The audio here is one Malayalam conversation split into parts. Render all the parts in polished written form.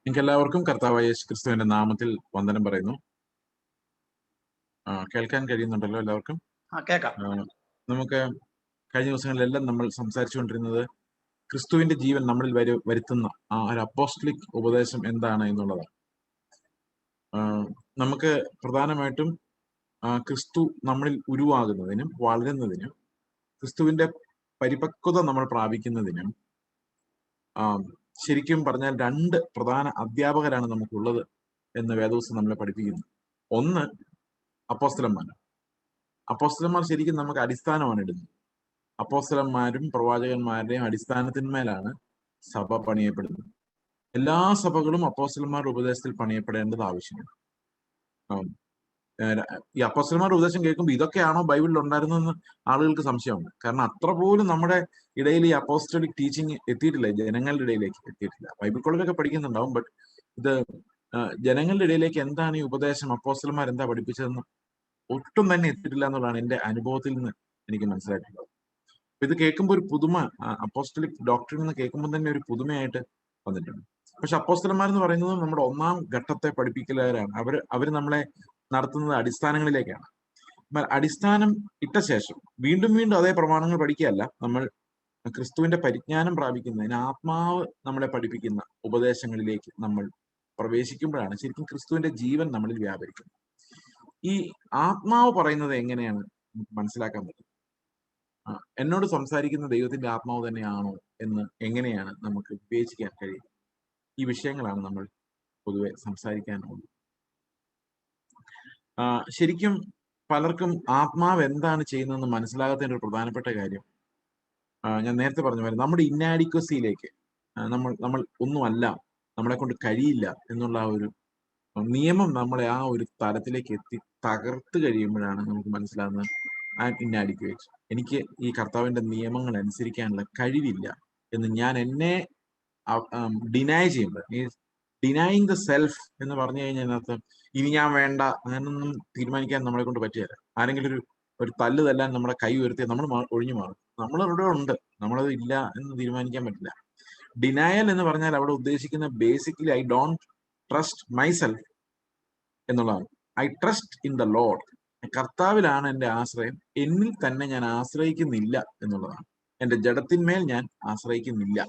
നിങ്ങൾക്ക് എല്ലാവർക്കും കർത്താവായ യേശു ക്രിസ്തുവിന്റെ നാമത്തിൽ വന്ദനം പറയുന്നു. കേൾക്കാൻ കഴിയുന്നുണ്ടല്ലോ എല്ലാവർക്കും? കേൾക്കാം. നമുക്ക് കഴിഞ്ഞ ദിവസങ്ങളിലെല്ലാം നമ്മൾ സംസാരിച്ചുകൊണ്ടിരുന്നത് ക്രിസ്തുവിന്റെ ജീവൻ നമ്മളിൽ വരുത്തുന്ന ആ ഒരു അപ്പോസ്റ്റലിക് ഉപദേശം എന്താണ് എന്നുള്ളതാണ്. നമുക്ക് പ്രധാനമായിട്ടും ക്രിസ്തു നമ്മളിൽ ഉരുവാകുന്നതിനും വളരുന്നതിനും ക്രിസ്തുവിന്റെ പരിപക്വത നമ്മൾ പ്രാപിക്കുന്നതിനും ശരിക്കും പറഞ്ഞാൽ രണ്ട് പ്രധാന അധ്യാപകരാണ് നമുക്കുള്ളത് എന്ന് വേദപുസ്തകം നമ്മളെ പഠിപ്പിക്കുന്നു. ഒന്ന് അപ്പോസ്തലന്മാർ ശരിക്കും നമുക്ക് അടിസ്ഥാനമാണ് ഇടുന്നത്. അപ്പോസ്തലന്മാരും പ്രവാചകന്മാരുടെയും അടിസ്ഥാനത്തിന്മേലാണ് സഭ പണിയപ്പെടുന്നത്. എല്ലാ സഭകളും അപ്പോസ്തലന്മാരുടെ ഉപദേശത്തിൽ പണിയപ്പെടേണ്ടത് ആവശ്യമാണ്. ഈ അപ്പോസ്തലന്മാരുടെ ഉപദേശം കേൾക്കുമ്പോൾ ഇതൊക്കെയാണോ ബൈബിളിൽ ഉണ്ടായിരുന്നതെന്ന് ആളുകൾക്ക് സംശയമുണ്ട്. കാരണം അത്ര പോലും നമ്മുടെ ഇടയിൽ ഈ അപ്പോസ്റ്റലിക് ടീച്ചിങ് എത്തിയിട്ടില്ല, ജനങ്ങളുടെ ഇടയിലേക്ക് എത്തിയിട്ടില്ല. ബൈബിൾ കോളേജൊക്കെ പഠിക്കുന്നുണ്ടാവും, ബട്ട് ഇത് ജനങ്ങളുടെ ഇടയിലേക്ക് എന്താണ് ഈ ഉപദേശം, അപ്പോസ്തലന്മാർ എന്താ പഠിപ്പിച്ചതെന്ന് ഒട്ടും തന്നെ എത്തിയിട്ടില്ല എന്നുള്ളതാണ് എന്റെ അനുഭവത്തിൽ നിന്ന് എനിക്ക് മനസ്സിലായിട്ടുള്ളത്. ഇത് കേൾക്കുമ്പോൾ ഒരു പുതുമ, അപ്പോസ്റ്റലിക് ഡോക്ടറിൽ നിന്ന് കേൾക്കുമ്പോൾ തന്നെ ഒരു പുതുമയായിട്ട് വന്നിട്ടുണ്ട്. പക്ഷെ അപ്പോസ്തലന്മാരെന്ന് പറയുന്നത് നമ്മുടെ ഒന്നാം ഘട്ടത്തെ പഠിപ്പിക്കലുകാരാണ്. അവര് നമ്മളെ നടത്തുന്നത് അടിസ്ഥാനങ്ങളിലേക്കാണ്. അടിസ്ഥാനം ഇട്ട ശേഷം വീണ്ടും വീണ്ടും അതേ പ്രമാണങ്ങൾ പഠിക്കുകയല്ല, നമ്മൾ ക്രിസ്തുവിന്റെ പരിജ്ഞാനം പ്രാപിക്കുന്നതിന് ആത്മാവ് നമ്മളെ പഠിപ്പിക്കുന്ന ഉപദേശങ്ങളിലേക്ക് നമ്മൾ പ്രവേശിക്കുമ്പോഴാണ് ശരിക്കും ക്രിസ്തുവിന്റെ ജീവൻ നമ്മളിൽ വ്യാപരിക്കുന്നത്. ഈ ആത്മാവ് പറയുന്നത് എങ്ങനെയാണ് മനസ്സിലാക്കാൻ പറ്റും? എന്നോട് സംസാരിക്കുന്ന ദൈവത്തിന്റെ ആത്മാവ് തന്നെയാണോ എന്ന് എങ്ങനെയാണ് നമുക്ക് വിവേചിക്കാൻ കഴിയും? ഈ വിഷയങ്ങളാണ് നമ്മൾ പൊതുവെ സംസാരിക്കാനുള്ളത്. ശരിക്കും പലർക്കും ആത്മാവ് എന്താണ് ചെയ്യുന്നതെന്ന് മനസ്സിലാകാത്തതിന്റെ ഒരു പ്രധാനപ്പെട്ട കാര്യം, ഞാൻ നേരത്തെ പറഞ്ഞ പോലെ നമ്മുടെ ഇന്നാഡിക്വസിയിലേക്ക് നമ്മൾ ഒന്നുമല്ല, നമ്മളെ കൊണ്ട് കഴിയില്ല എന്നുള്ള ആ ഒരു നിയമം നമ്മളെ ആ ഒരു തലത്തിലേക്ക് എത്തി തകർത്ത് കഴിയുമ്പോഴാണ് നമുക്ക് മനസ്സിലാകുന്നത് ഐ ആം ഇന്നാഡിക്വേറ്റ്, എനിക്ക് ഈ കർത്താവിന്റെ നിയമങ്ങൾ അനുസരിക്കാനുള്ള കഴിവില്ല എന്ന് ഞാൻ എന്നെ ഡിനൈ ചെയ്യുമ്പോൾ, ഡിനൈങ് ദ സെൽഫ് എന്ന് പറഞ്ഞു കഴിഞ്ഞാൽ അതിനകത്ത് ഇനി ഞാൻ വേണ്ട അങ്ങനൊന്നും തീരുമാനിക്കാൻ നമ്മളെ കൊണ്ട് പറ്റുകയില്ല. ആരെങ്കിലും ഒരു തല്ല് തല്ലാൻ നമ്മുടെ കൈ ഉയർത്തി നമ്മൾ ഒഴിഞ്ഞു മാറും. നമ്മളവിടെ ഉണ്ട്, നമ്മളത് ഇല്ല എന്ന് തീരുമാനിക്കാൻ പറ്റില്ല. ഡിനയൽ എന്ന് പറഞ്ഞാൽ അവിടെ ഉദ്ദേശിക്കുന്ന basically I don't trust myself എന്നുള്ളതാണ്. I trust in the lord. കർത്താവിലാണ് എന്റെ ആശ്രയം, എന്നിൽ തന്നെ ഞാൻ ആശ്രയിക്കുന്നില്ല എന്നുള്ളതാണ്. എന്റെ ജഡത്തിന്മേൽ ഞാൻ ആശ്രയിക്കുന്നില്ല.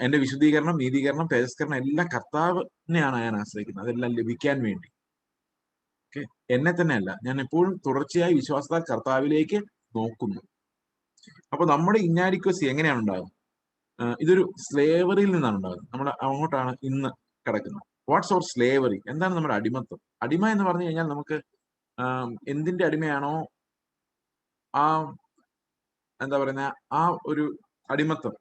എന്റെ വിശുദ്ധീകരണം, നീതീകരണം, തേജസ്കരണം എല്ലാം കർത്താവിനെയാണ് ഞാൻ ആശ്രയിക്കുന്നത്, അതെല്ലാം ലഭിക്കാൻ വേണ്ടി. ഓക്കെ, എന്നെ തന്നെ അല്ല, ഞാൻ എപ്പോഴും തുടർച്ചയായി വിശ്വാസത്താൽ കർത്താവിലേക്ക് നോക്കുന്നു. അപ്പൊ നമ്മുടെ ഇന്നാഡിക്വസി എങ്ങനെയാണ് ഉണ്ടാകുന്നത്? ഇതൊരു സ്ലേവറിയിൽ നിന്നാണ് ഉണ്ടാകുന്നത്. നമ്മൾ അങ്ങോട്ടാണ് ഇന്ന് കിടക്കുന്നത്. What's our slavery? എന്താണ് നമ്മുടെ അടിമത്വം? അടിമ എന്ന് പറഞ്ഞു കഴിഞ്ഞാൽ നമുക്ക് എന്തിന്റെ അടിമയാണോ ആ എന്താ പറയുന്ന ആ ഒരു അടിമത്വം,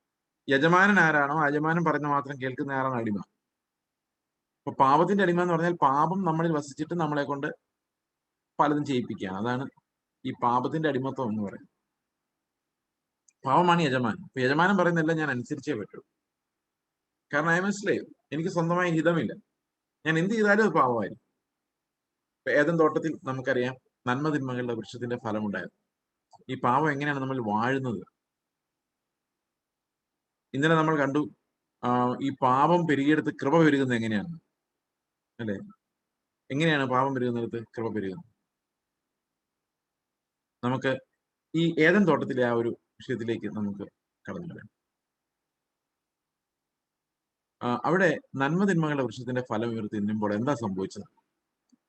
യജമാനൻ ആരാണോ യജമാനൻ പറയുന്ന മാത്രം കേൾക്കുന്ന ആരാണ് അടിമ. അപ്പൊ പാപത്തിന്റെ അടിമ എന്ന് പറഞ്ഞാൽ പാപം നമ്മളിൽ വസിച്ചിട്ട് നമ്മളെ കൊണ്ട് പലതും ചെയ്യിപ്പിക്കുകയാണ്. അതാണ് ഈ പാപത്തിന്റെ അടിമത്വം എന്ന് പറയുന്നത്. പാവമാണ് യജമാനൻ. ഇപ്പൊ യജമാനൻ പറയുന്നതെല്ലാം ഞാൻ അനുസരിച്ചേ പറ്റൂ. കാരണം ഐ എം എ സ്ലേവ്, എനിക്ക് സ്വന്തമായി ഹിതമില്ല. ഞാൻ എന്ത് ചെയ്താലും അത് പാപമായിരിക്കും. ഇപ്പൊ ഏദൻ തോട്ടത്തിൽ നമുക്കറിയാം നന്മ തിന്മകളുടെ വൃക്ഷത്തിന്റെ ഫലം ഉണ്ടായിരുന്നു. ഈ പാപം എങ്ങനെയാണ് നമ്മൾ വാഴുന്നത്? ഇന്നലെ നമ്മൾ കണ്ടു ഈ പാപം പെരുകിയെടുത്ത് കൃപ പെരുകുന്നത് എങ്ങനെയാണ്, അല്ലെ? എങ്ങനെയാണ് പാപം പെരുകുന്നിടത്ത് കൃപ പെരുകുന്നത്? നമുക്ക് ഈ ഏദൻ തോട്ടത്തിലെ ആ ഒരു വിഷയത്തിലേക്ക് നമുക്ക് കടന്നു വരാം. അവിടെ നന്മ തിന്മകളുടെ വൃക്ഷത്തിന്റെ ഫലം ഇവർ തിന്നുമ്പോൾ എന്താ സംഭവിച്ചത്?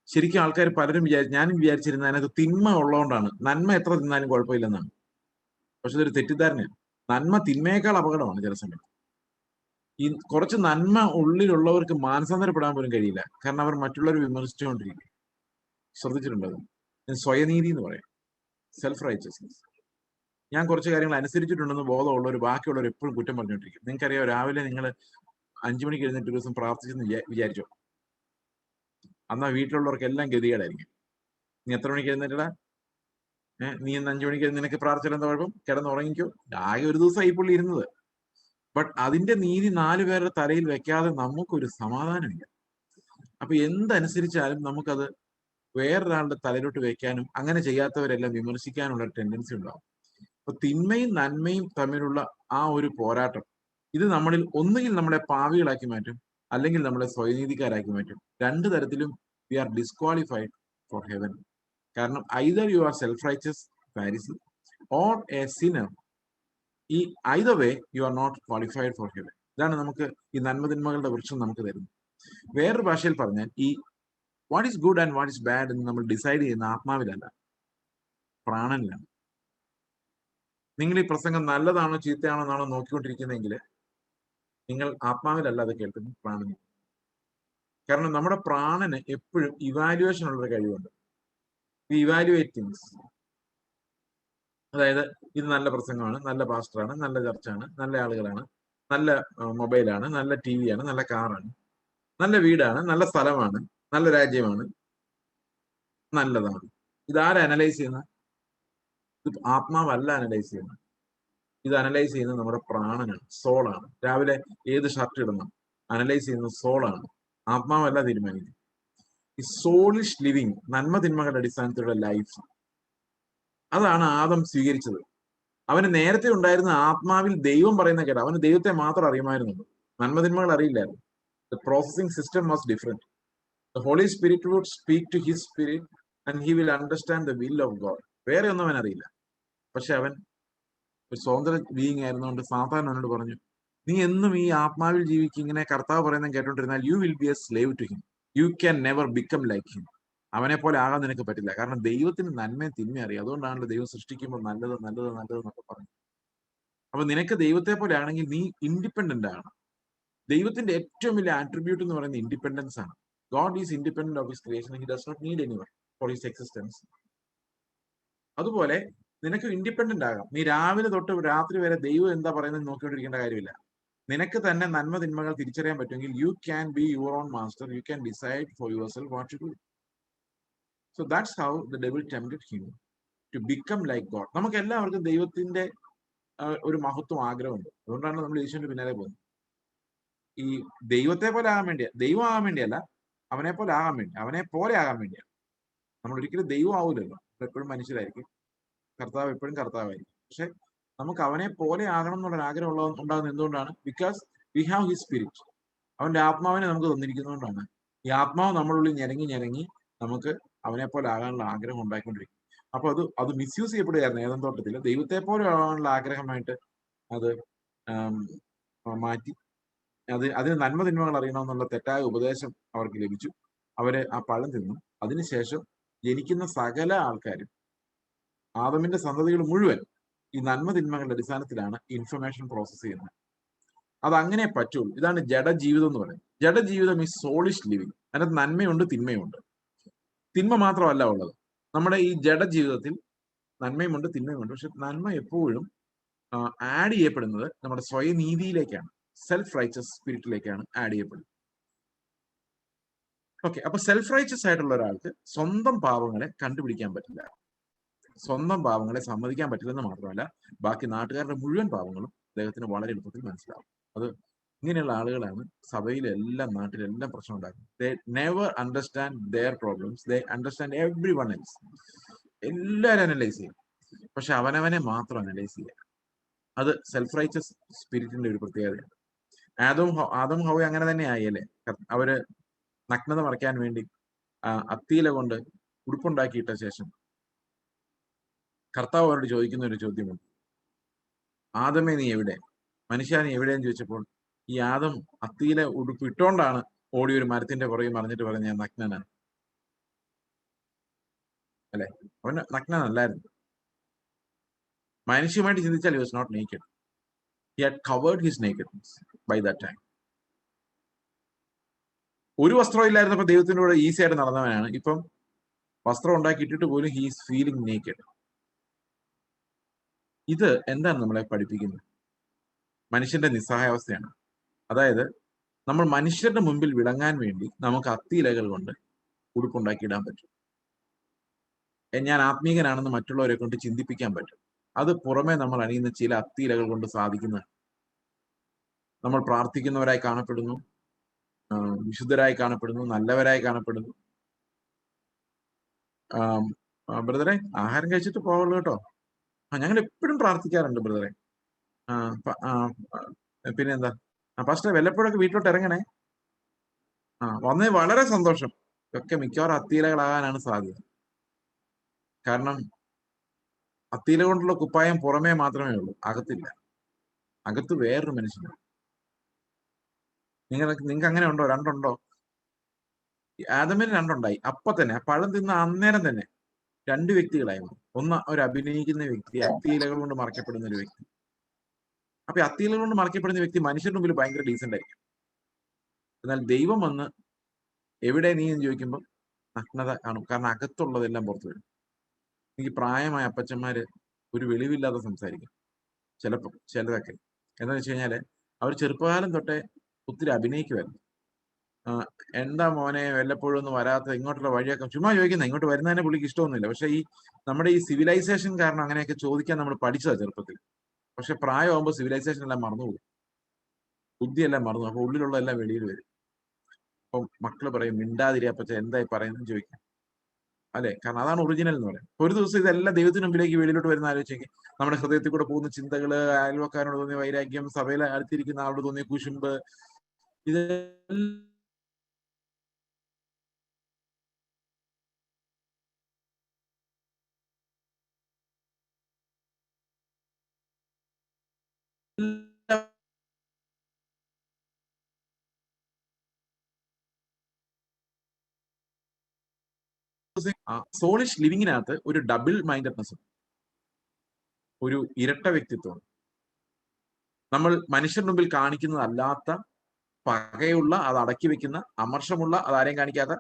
ശരിക്കും ആൾക്കാർ പലരും ഞാനും വിചാരിച്ചിരുന്നത് അതിനകത്ത് തിന്മ ഉള്ളതുകൊണ്ടാണ് നന്മ എത്ര തിന്നാലും കുഴപ്പമില്ലെന്നാണ്. പക്ഷെ ഇതൊരു തെറ്റിദ്ധാരണയാണ്. നന്മ തിന്മയേക്കാൾ അപകടമാണ് ചില സമയത്ത്. ഈ കുറച്ച് നന്മ ഉള്ളിലുള്ളവർക്ക് മാനസാന്തരപ്പെടാൻ പോലും കഴിയില്ല. കാരണം അവർ മറ്റുള്ളവർ വിമർശിച്ചുകൊണ്ടിരിക്കും. ശ്രദ്ധിച്ചിട്ടുണ്ടോ? സ്വയനീതി എന്ന് പറയാം, സെൽഫ് റൈച്ചസ്നെസ്. ഞാൻ കുറച്ച് കാര്യങ്ങൾ അനുസരിച്ചിട്ടുണ്ടെന്ന് ബോധമുള്ളവർ ബാക്കിയുള്ളവർ എപ്പോഴും കുറ്റം പറഞ്ഞുകൊണ്ടിരിക്കും. നിങ്ങൾക്കറിയാം, രാവിലെ നിങ്ങൾ 5 മണിക്ക് എഴുന്നേറ്റ് ഒരു ദിവസം പ്രാർത്ഥിച്ചെന്ന് വിചാരിച്ചോ, അന്നാ വീട്ടിലുള്ളവർക്ക് എല്ലാം ഗതികേടായിരിക്കും. നീ എത്ര മണിക്ക് എഴുന്നേറ്റടാ? നീ ഇന്ന് 5 മണിക്ക് നിനക്ക് പ്രാർത്ഥിച്ചാൽ എന്താ കുഴപ്പം? കിടന്നുറങ്ങിക്കോ. ആകെ ഒരു ദിവസം ഈ പുള്ളി ഇരുന്നത്. ബട്ട് അതിന്റെ നീതി 4 പേരുടെ തലയിൽ വെക്കാതെ നമുക്കൊരു സമാധാനമില്ല. അപ്പൊ എന്തനുസരിച്ചാലും നമുക്കത് വേറൊരാളുടെ തലയിലോട്ട് വെക്കാനും അങ്ങനെ ചെയ്യാത്തവരെല്ലാം വിമർശിക്കാനുള്ള ടെൻഡൻസി ഉണ്ടാവും. അപ്പൊ തിന്മയും നന്മയും തമ്മിലുള്ള ആ ഒരു പോരാട്ടം, ഇത് നമ്മളിൽ ഒന്നുകിൽ നമ്മളെ പാവികളാക്കി മാറ്റും, അല്ലെങ്കിൽ നമ്മളെ സ്വയനീതിക്കാരാക്കി മാറ്റും. രണ്ട് തരത്തിലും we are disqualified for heaven. കാരണം either you are self righteous Pharisee or a sinner. ഈ either way you are not qualified for heaven. ഇതാണ് നമുക്ക് ഈ നന്മതിന്മകളുടെ വൃക്ഷം നമുക്ക് തരുന്നത്. വേറൊരു ഭാഷയിൽ പറഞ്ഞാൽ ഈ what is good and what is bad എന്ന് നമ്മൾ ഡിസൈഡ് ചെയ്യുന്ന ആത്മാവിലല്ല, പ്രാണനിലാണ്. നിങ്ങൾ ഈ പ്രസംഗം നല്ലതാണോ ചീത്തയാണോ എന്നാണോ നോക്കിക്കൊണ്ടിരിക്കുന്നതെങ്കിൽ നിങ്ങൾ ആത്മാവിലല്ല അത് കേൾക്കുന്നത്, പ്രാണനിൽ. കാരണം നമ്മുടെ പ്രാണന് എപ്പോഴും ഇവാലുവേഷൻ ഉള്ളൊരു കഴിവുണ്ട്. Evaluate things. അതായത് ഇത് നല്ല പ്രസംഗമാണ്, നല്ല പാസ്റ്ററാണ്, നല്ല ചർച്ചാണ്, നല്ല ആളുകളാണ്, നല്ല മൊബൈലാണ്, നല്ല ടി വിയാണ്, നല്ല കാറാണ്, നല്ല വീടാണ്, നല്ല സ്ഥലമാണ്, നല്ല രാജ്യമാണ്, നല്ലതാണ്. ഇതാരാ അനലൈസ് ചെയ്യുന്നത്? ഇത് ആത്മാവല്ല അനലൈസ് ചെയ്യുന്നത്. ഇത് അനലൈസ് ചെയ്യുന്നത് നമ്മുടെ പ്രാണനാണ്, സോളാണ്. രാവിലെ ഏത് ഷർട്ട് ഇടണം അനലൈസ് ചെയ്യുന്നത് സോളാണ്, ആത്മാവല്ല തീരുമാനിക്കും. ഈ സോളിഷ് ലിവിങ്, നന്മ തിന്മകളുടെ അടിസ്ഥാനത്തിലുള്ള ലൈഫ്, അതാണ് ആദം സ്വീകരിച്ചത്. അവന് നേരത്തെ ഉണ്ടായിരുന്ന ആത്മാവിൽ ദൈവം പറയുന്ന കേട്ട, അവന് ദൈവത്തെ മാത്രം അറിയുമായിരുന്നുള്ളൂ, നന്മതിന്മകൾ അറിയില്ലായിരുന്നു. The processing system was different. The holy Spirit would speak to his spirit and he will understand the will of God. വേറെ ഒന്നും അവൻ അറിയില്ല. പക്ഷെ അവൻ ഒരു സ്വതന്ത്ര ബീയിങ് ആയിരുന്നുകൊണ്ട് സാത്താൻ അവനോട് പറഞ്ഞു, നീ എന്നും ഈ ആത്മാവിൽ ജീവിക്കും, ഇങ്ങനെ കർത്താവ് പറയുന്നത് കേട്ടോണ്ടിരുന്നാൽ you will be a slave to him, you can never become like him. അവനെ പോലെ ആകാൻ നിനക്ക് പറ്റില്ല. കാരണം ദൈവത്തിന് നന്മയും തിന്മയും അറിയാം. അതുകൊണ്ടാണല്ലോ ദൈവം സൃഷ്ടിക്കുമ്പോൾ നല്ലത് നല്ലത് നല്ലത് എന്നൊക്കെ പറഞ്ഞു. അപ്പൊ നിനക്ക് ദൈവത്തെ പോലെ ആണെങ്കിൽ നീ ഇൻഡിപെൻഡന്റ് ആണ്. ദൈവത്തിന്റെ ഏറ്റവും വലിയ ആട്രിബ്യൂട്ട് എന്ന് പറയുന്നത് ഇൻഡിപെൻഡൻസ് ആണ്. God is independent of his creation. He does not need anyone for his existence. അതുപോലെ നിനക്ക് ഇൻഡിപെൻഡന്റ് ആകാം. നീ രാവിലെ തൊട്ട് രാത്രി വരെ ദൈവം എന്താ പറയുന്നത് നോക്കിക്കൊണ്ടിരിക്കേണ്ട കാര്യമില്ല. നിനക്ക് തന്നെ നന്മ തിന്മകൾ തിരിച്ചറിയാൻ പറ്റുമെങ്കിൽ you can be your own master. You can decide for yourself what to do. So that's how the devil tempted him to become like God. നമുക്ക് എല്ലാവർക്കും ദൈവത്തിന്റെ ഒരു മഹത്വം ആഗ്രഹമുണ്ട്. അതുകൊണ്ടാണ് നമ്മൾ യേശുവിന്റെ പിന്നാലെ പോകുന്നത്. ഈ ദൈവത്തെ പോലെ ആകാൻ വേണ്ടിയാ, ദൈവം ആകാൻ വേണ്ടിയല്ല, അവനെ പോലെ ആകാൻ വേണ്ടി, അവനെ പോലെ ആകാൻ വേണ്ടിയാണ്. നമ്മൾ ഒരിക്കലും ദൈവം ആവൂലല്ലോ, എപ്പോഴും മനുഷ്യരായിരിക്കും. കർത്താവ് എപ്പോഴും കർത്താവായിരിക്കും. പക്ഷെ നമുക്ക് അവനെ പോലെ ആകണം എന്നുള്ള ആഗ്രഹം ഉണ്ടാകുന്നത് എന്തുകൊണ്ടാണ്? Because we have his spirit. അവന്റെ ആത്മാവിനെ നമുക്ക് തന്നിരിക്കുന്നതുകൊണ്ടാണ്. ഈ ആത്മാവ് നമ്മളുള്ളിൽ ഞെരങ്ങി ഞെരങ്ങി നമുക്ക് അവനെ പോലെ ആകാനുള്ള ആഗ്രഹം ഉണ്ടായിക്കൊണ്ടിരിക്കും. അപ്പൊ അത് മിസ്യൂസ് ചെയ്യപ്പെടുകയായിരുന്നു ഏദൻ തോട്ടത്തിൽ. ദൈവത്തെ പോലെ ആകാനുള്ള ആഗ്രഹമായിട്ട് അത് മാറ്റി. അതിന് നന്മ തിന്മകൾ അറിയണമെന്നുള്ള തെറ്റായ ഉപദേശം അവർക്ക് ലഭിച്ചു. അവര് ആ പഴം തിന്നു. അതിനുശേഷം ജനിക്കുന്ന സകല ആൾക്കാരും, ആദമിന്റെ സന്തതികൾ മുഴുവൻ ഈ നന്മ തിന്മകളുടെ അടിസ്ഥാനത്തിലാണ് ഇൻഫർമേഷൻ പ്രോസസ് ചെയ്യുന്നത്. അതങ്ങനെ പറ്റുള്ളൂ. ഇതാണ് ജഡജീവിതം എന്ന് പറയുന്നത്. ജഡജീവിതം ഈ സോളിഷ് ലിവിങ്. അതിനകത്ത് നന്മയുണ്ട് തിന്മയുണ്ട്. തിന്മ മാത്രമല്ല ഉള്ളത്. നമ്മുടെ ഈ ജഡജീവിതത്തിൽ നന്മയുമുണ്ട് തിന്മയുമുണ്ട്. പക്ഷെ നന്മ എപ്പോഴും ആഡ് ചെയ്യപ്പെടുന്നത് നമ്മുടെ സ്വയനീതിയിലേക്കാണ്, സെൽഫ് റൈച്ചസ് സ്പിരിറ്റിലേക്കാണ് ആഡ് ചെയ്യപ്പെടുന്നത്. ഓക്കെ, അപ്പൊ സെൽഫ് റൈച്ചസ് ആയിട്ടുള്ള ഒരാൾക്ക് സ്വന്തം പാവങ്ങളെ കണ്ടുപിടിക്കാൻ പറ്റില്ല, സ്വന്തം പാവങ്ങളെ സമ്മതിക്കാൻ പറ്റില്ലെന്ന് മാത്രമല്ല, ബാക്കി നാട്ടുകാരുടെ മുഴുവൻ പാവങ്ങളും അദ്ദേഹത്തിന് വളരെ എളുപ്പത്തിൽ മനസ്സിലാവും. അത് ഇങ്ങനെയുള്ള ആളുകളാണ് സഭയിലെല്ലാം നാട്ടിലെല്ലാം പ്രശ്നം ഉണ്ടാക്കുന്നത്. They never understand their problems, they understand every one else. എല്ലാവരും അനലൈസ് ചെയ്യും, പക്ഷെ അവനവനെ മാത്രം അനലൈസ് ചെയ്യുക. അത് സെൽഫ് റൈച്ചസ് സ്പിരിറ്റിന്റെ ഒരു പ്രത്യേകതയാണ്. ആദം ഹൗവ അങ്ങനെ തന്നെ ആയല്ലേ. അവര് നഗ്നത മറയ്ക്കാൻ വേണ്ടി അത്തിയില കൊണ്ട് ഉടുപ്പുണ്ടാക്കിയിട്ട ശേഷം കർത്താവ് അവരോട് ചോദിക്കുന്ന ഒരു ചോദ്യമുണ്ട്, ആദമേ നീ എവിടെ, മനുഷ്യ നീ എവിടെയെന്ന് ചോദിച്ചപ്പോൾ ഈ ആദം അത്തിയിലെ ഉടുപ്പ് ഇട്ടോണ്ടാണ് ഓടി ഒരു മരത്തിന്റെ പുറകെ മറിഞ്ഞിട്ട് പറഞ്ഞ ഞാൻ നഗ്നനാണ് അല്ലെ. അവൻ നഗ്നനല്ലായിരുന്നു. മനുഷ്യമായിട്ട് ചിന്തിച്ചാൽ he was not naked. He had covered his nakedness by that time. ഒരു വസ്ത്രം ഇല്ലായിരുന്നപ്പോൾ ദൈവത്തിന്റെ കൂടെ ഈസി ആയിട്ട് നടന്നവനാണ്. ഇപ്പം വസ്ത്രം ഉണ്ടാക്കിയിട്ടിട്ട് പോലും he is feeling naked. ഇത് എന്താണ് നമ്മളെ പഠിപ്പിക്കുന്നത്? മനുഷ്യന്റെ നിസ്സഹായാവസ്ഥയാണ്. അതായത് നമ്മൾ മനുഷ്യരുടെ മുമ്പിൽ വിളങ്ങാൻ വേണ്ടി നമുക്ക് അത്തിയിലകൾ കൊണ്ട് ഉടുപ്പുണ്ടാക്കിയിടാൻ പറ്റും. ഞാൻ ആത്മീകനാണെന്ന് മറ്റുള്ളവരെ കൊണ്ട് ചിന്തിപ്പിക്കാൻ പറ്റും. അത് പുറമെ നമ്മൾ അണിയുന്ന ചില അത്തിയിലകൾ കൊണ്ട് സാധിക്കുന്ന, നമ്മൾ പ്രാർത്ഥിക്കുന്നവരായി കാണപ്പെടുന്നു, വിശുദ്ധരായി കാണപ്പെടുന്നു, നല്ലവരായി കാണപ്പെടുന്നു. ബ്രദറെ ആഹാരം കഴിച്ചിട്ട് പോവുള്ളൂ കേട്ടോ. ഞങ്ങൾ എപ്പോഴും പ്രാർത്ഥിക്കാറുണ്ട് ബ്രദറെ. പിന്നെന്താ പാസ്റ്റർ വല്ലപ്പോഴൊക്കെ വീട്ടിലോട്ട് ഇറങ്ങണേ. വന്നേ വളരെ സന്തോഷം. ഇതൊക്കെ മിക്കവാറും അത്തിയിലകളാകാനാണ് സാധ്യത. കാരണം അത്തിയില കൊണ്ടുള്ള കുപ്പായം പുറമേ മാത്രമേ ഉള്ളൂ, അകത്തില്ല. അകത്ത് വേറൊരു മനുഷ്യനാണ്. നിങ്ങൾക്ക് അങ്ങനെ ഉണ്ടോ? രണ്ടുണ്ടോ? ആദമിന് രണ്ടുണ്ടായി. അപ്പൊ തന്നെ ആ പഴം തിന്ന അന്നേരം തന്നെ രണ്ട് വ്യക്തികളായി മാറും. ഒന്ന് ഒരു അഭിനയിക്കുന്ന വ്യക്തി, അത്തിയിലകൾ കൊണ്ട് മറയ്ക്കപ്പെടുന്ന ഒരു വ്യക്തി. അപ്പൊ അത്തിയിലകൾ കൊണ്ട് മറയ്ക്കപ്പെടുന്ന വ്യക്തി മനുഷ്യരുടെ മുമ്പിൽ ഭയങ്കര ഡീസന്റ് ആയിരിക്കും. എന്നാൽ ദൈവം വന്ന് എവിടെ നീ എന്ന് ചോദിക്കുമ്പോൾ നഗ്നത കാണും. കാരണം അകത്തുള്ളതെല്ലാം പുറത്തു വരും. എനിക്ക് പ്രായമായ അപ്പച്ചന്മാര് ഒരു വെളിവില്ലാതെ സംസാരിക്കും ചിലപ്പോൾ, ചിലതൊക്കെ. എന്താന്ന് വെച്ച് കഴിഞ്ഞാല് അവർ ചെറുപ്പകാലം തൊട്ടേ ഒത്തിരി അഭിനയിക്കുമായിരുന്നു. എന്താ മോനെ വല്ലപ്പോഴും ഒന്നും വരാത്ത, ഇങ്ങോട്ടുള്ള വഴിയൊക്കെ ചുമ്മാ ചോദിക്കുന്നത്. ഇങ്ങോട്ട് വരുന്നതിനെ പുള്ളിക്ക് ഇഷ്ടമൊന്നുമില്ല. പക്ഷെ നമ്മുടെ ഈ സിവിലൈസേഷൻ കാരണം അങ്ങനെയൊക്കെ ചോദിക്കാൻ നമ്മൾ പഠിച്ചതാ ചെറുപ്പത്തിൽ. പക്ഷെ പ്രായമാകുമ്പോൾ സിവിലൈസേഷൻ എല്ലാം മറന്നുപോകും, ബുദ്ധിയെല്ലാം മറന്നു. അപ്പൊ ഉള്ളിലുള്ള എല്ലാം വെളിയിൽ വരും. അപ്പം മക്കള് പറയും മിണ്ടാതിരി അപ്പച്ച എന്തായി പറയുന്നത് ചോദിക്കാം, അല്ലെ? കാരണം അതാണ് ഒറിജിനൽ എന്ന് പറയുന്നത്. ഒരു ദിവസം ഇതെല്ലാം ദൈവത്തിന് മുമ്പിലേക്ക് വെളിയിലോട്ട് വരുന്ന ആലോചിച്ചേക്ക്. നമ്മുടെ ഹൃദയത്തിൽ കൂടെ പോകുന്ന ചിന്തകള്, അയൽവക്കാരോട് തോന്നിയ വൈരാഗ്യം, സഭയിൽ അടുത്തിരിക്കുന്ന ആളോട് തോന്നിയ കുശുമ്പ്, ഇതെല്ലാം സോളിഷ് ലിവിങ്ങിനകത്ത് ഒരു ഡബിൾ മൈൻഡഡ്നെസ്, ഒരു ഇരട്ട വ്യക്തിത്വം. നമ്മൾ മനുഷ്യരുടെ മുമ്പിൽ കാണിക്കുന്നതല്ലാത്ത പകയുള്ള, അത് അടക്കി വെക്കുന്ന, അമർഷമുള്ള, അത് ആരെയും കാണിക്കാത്ത,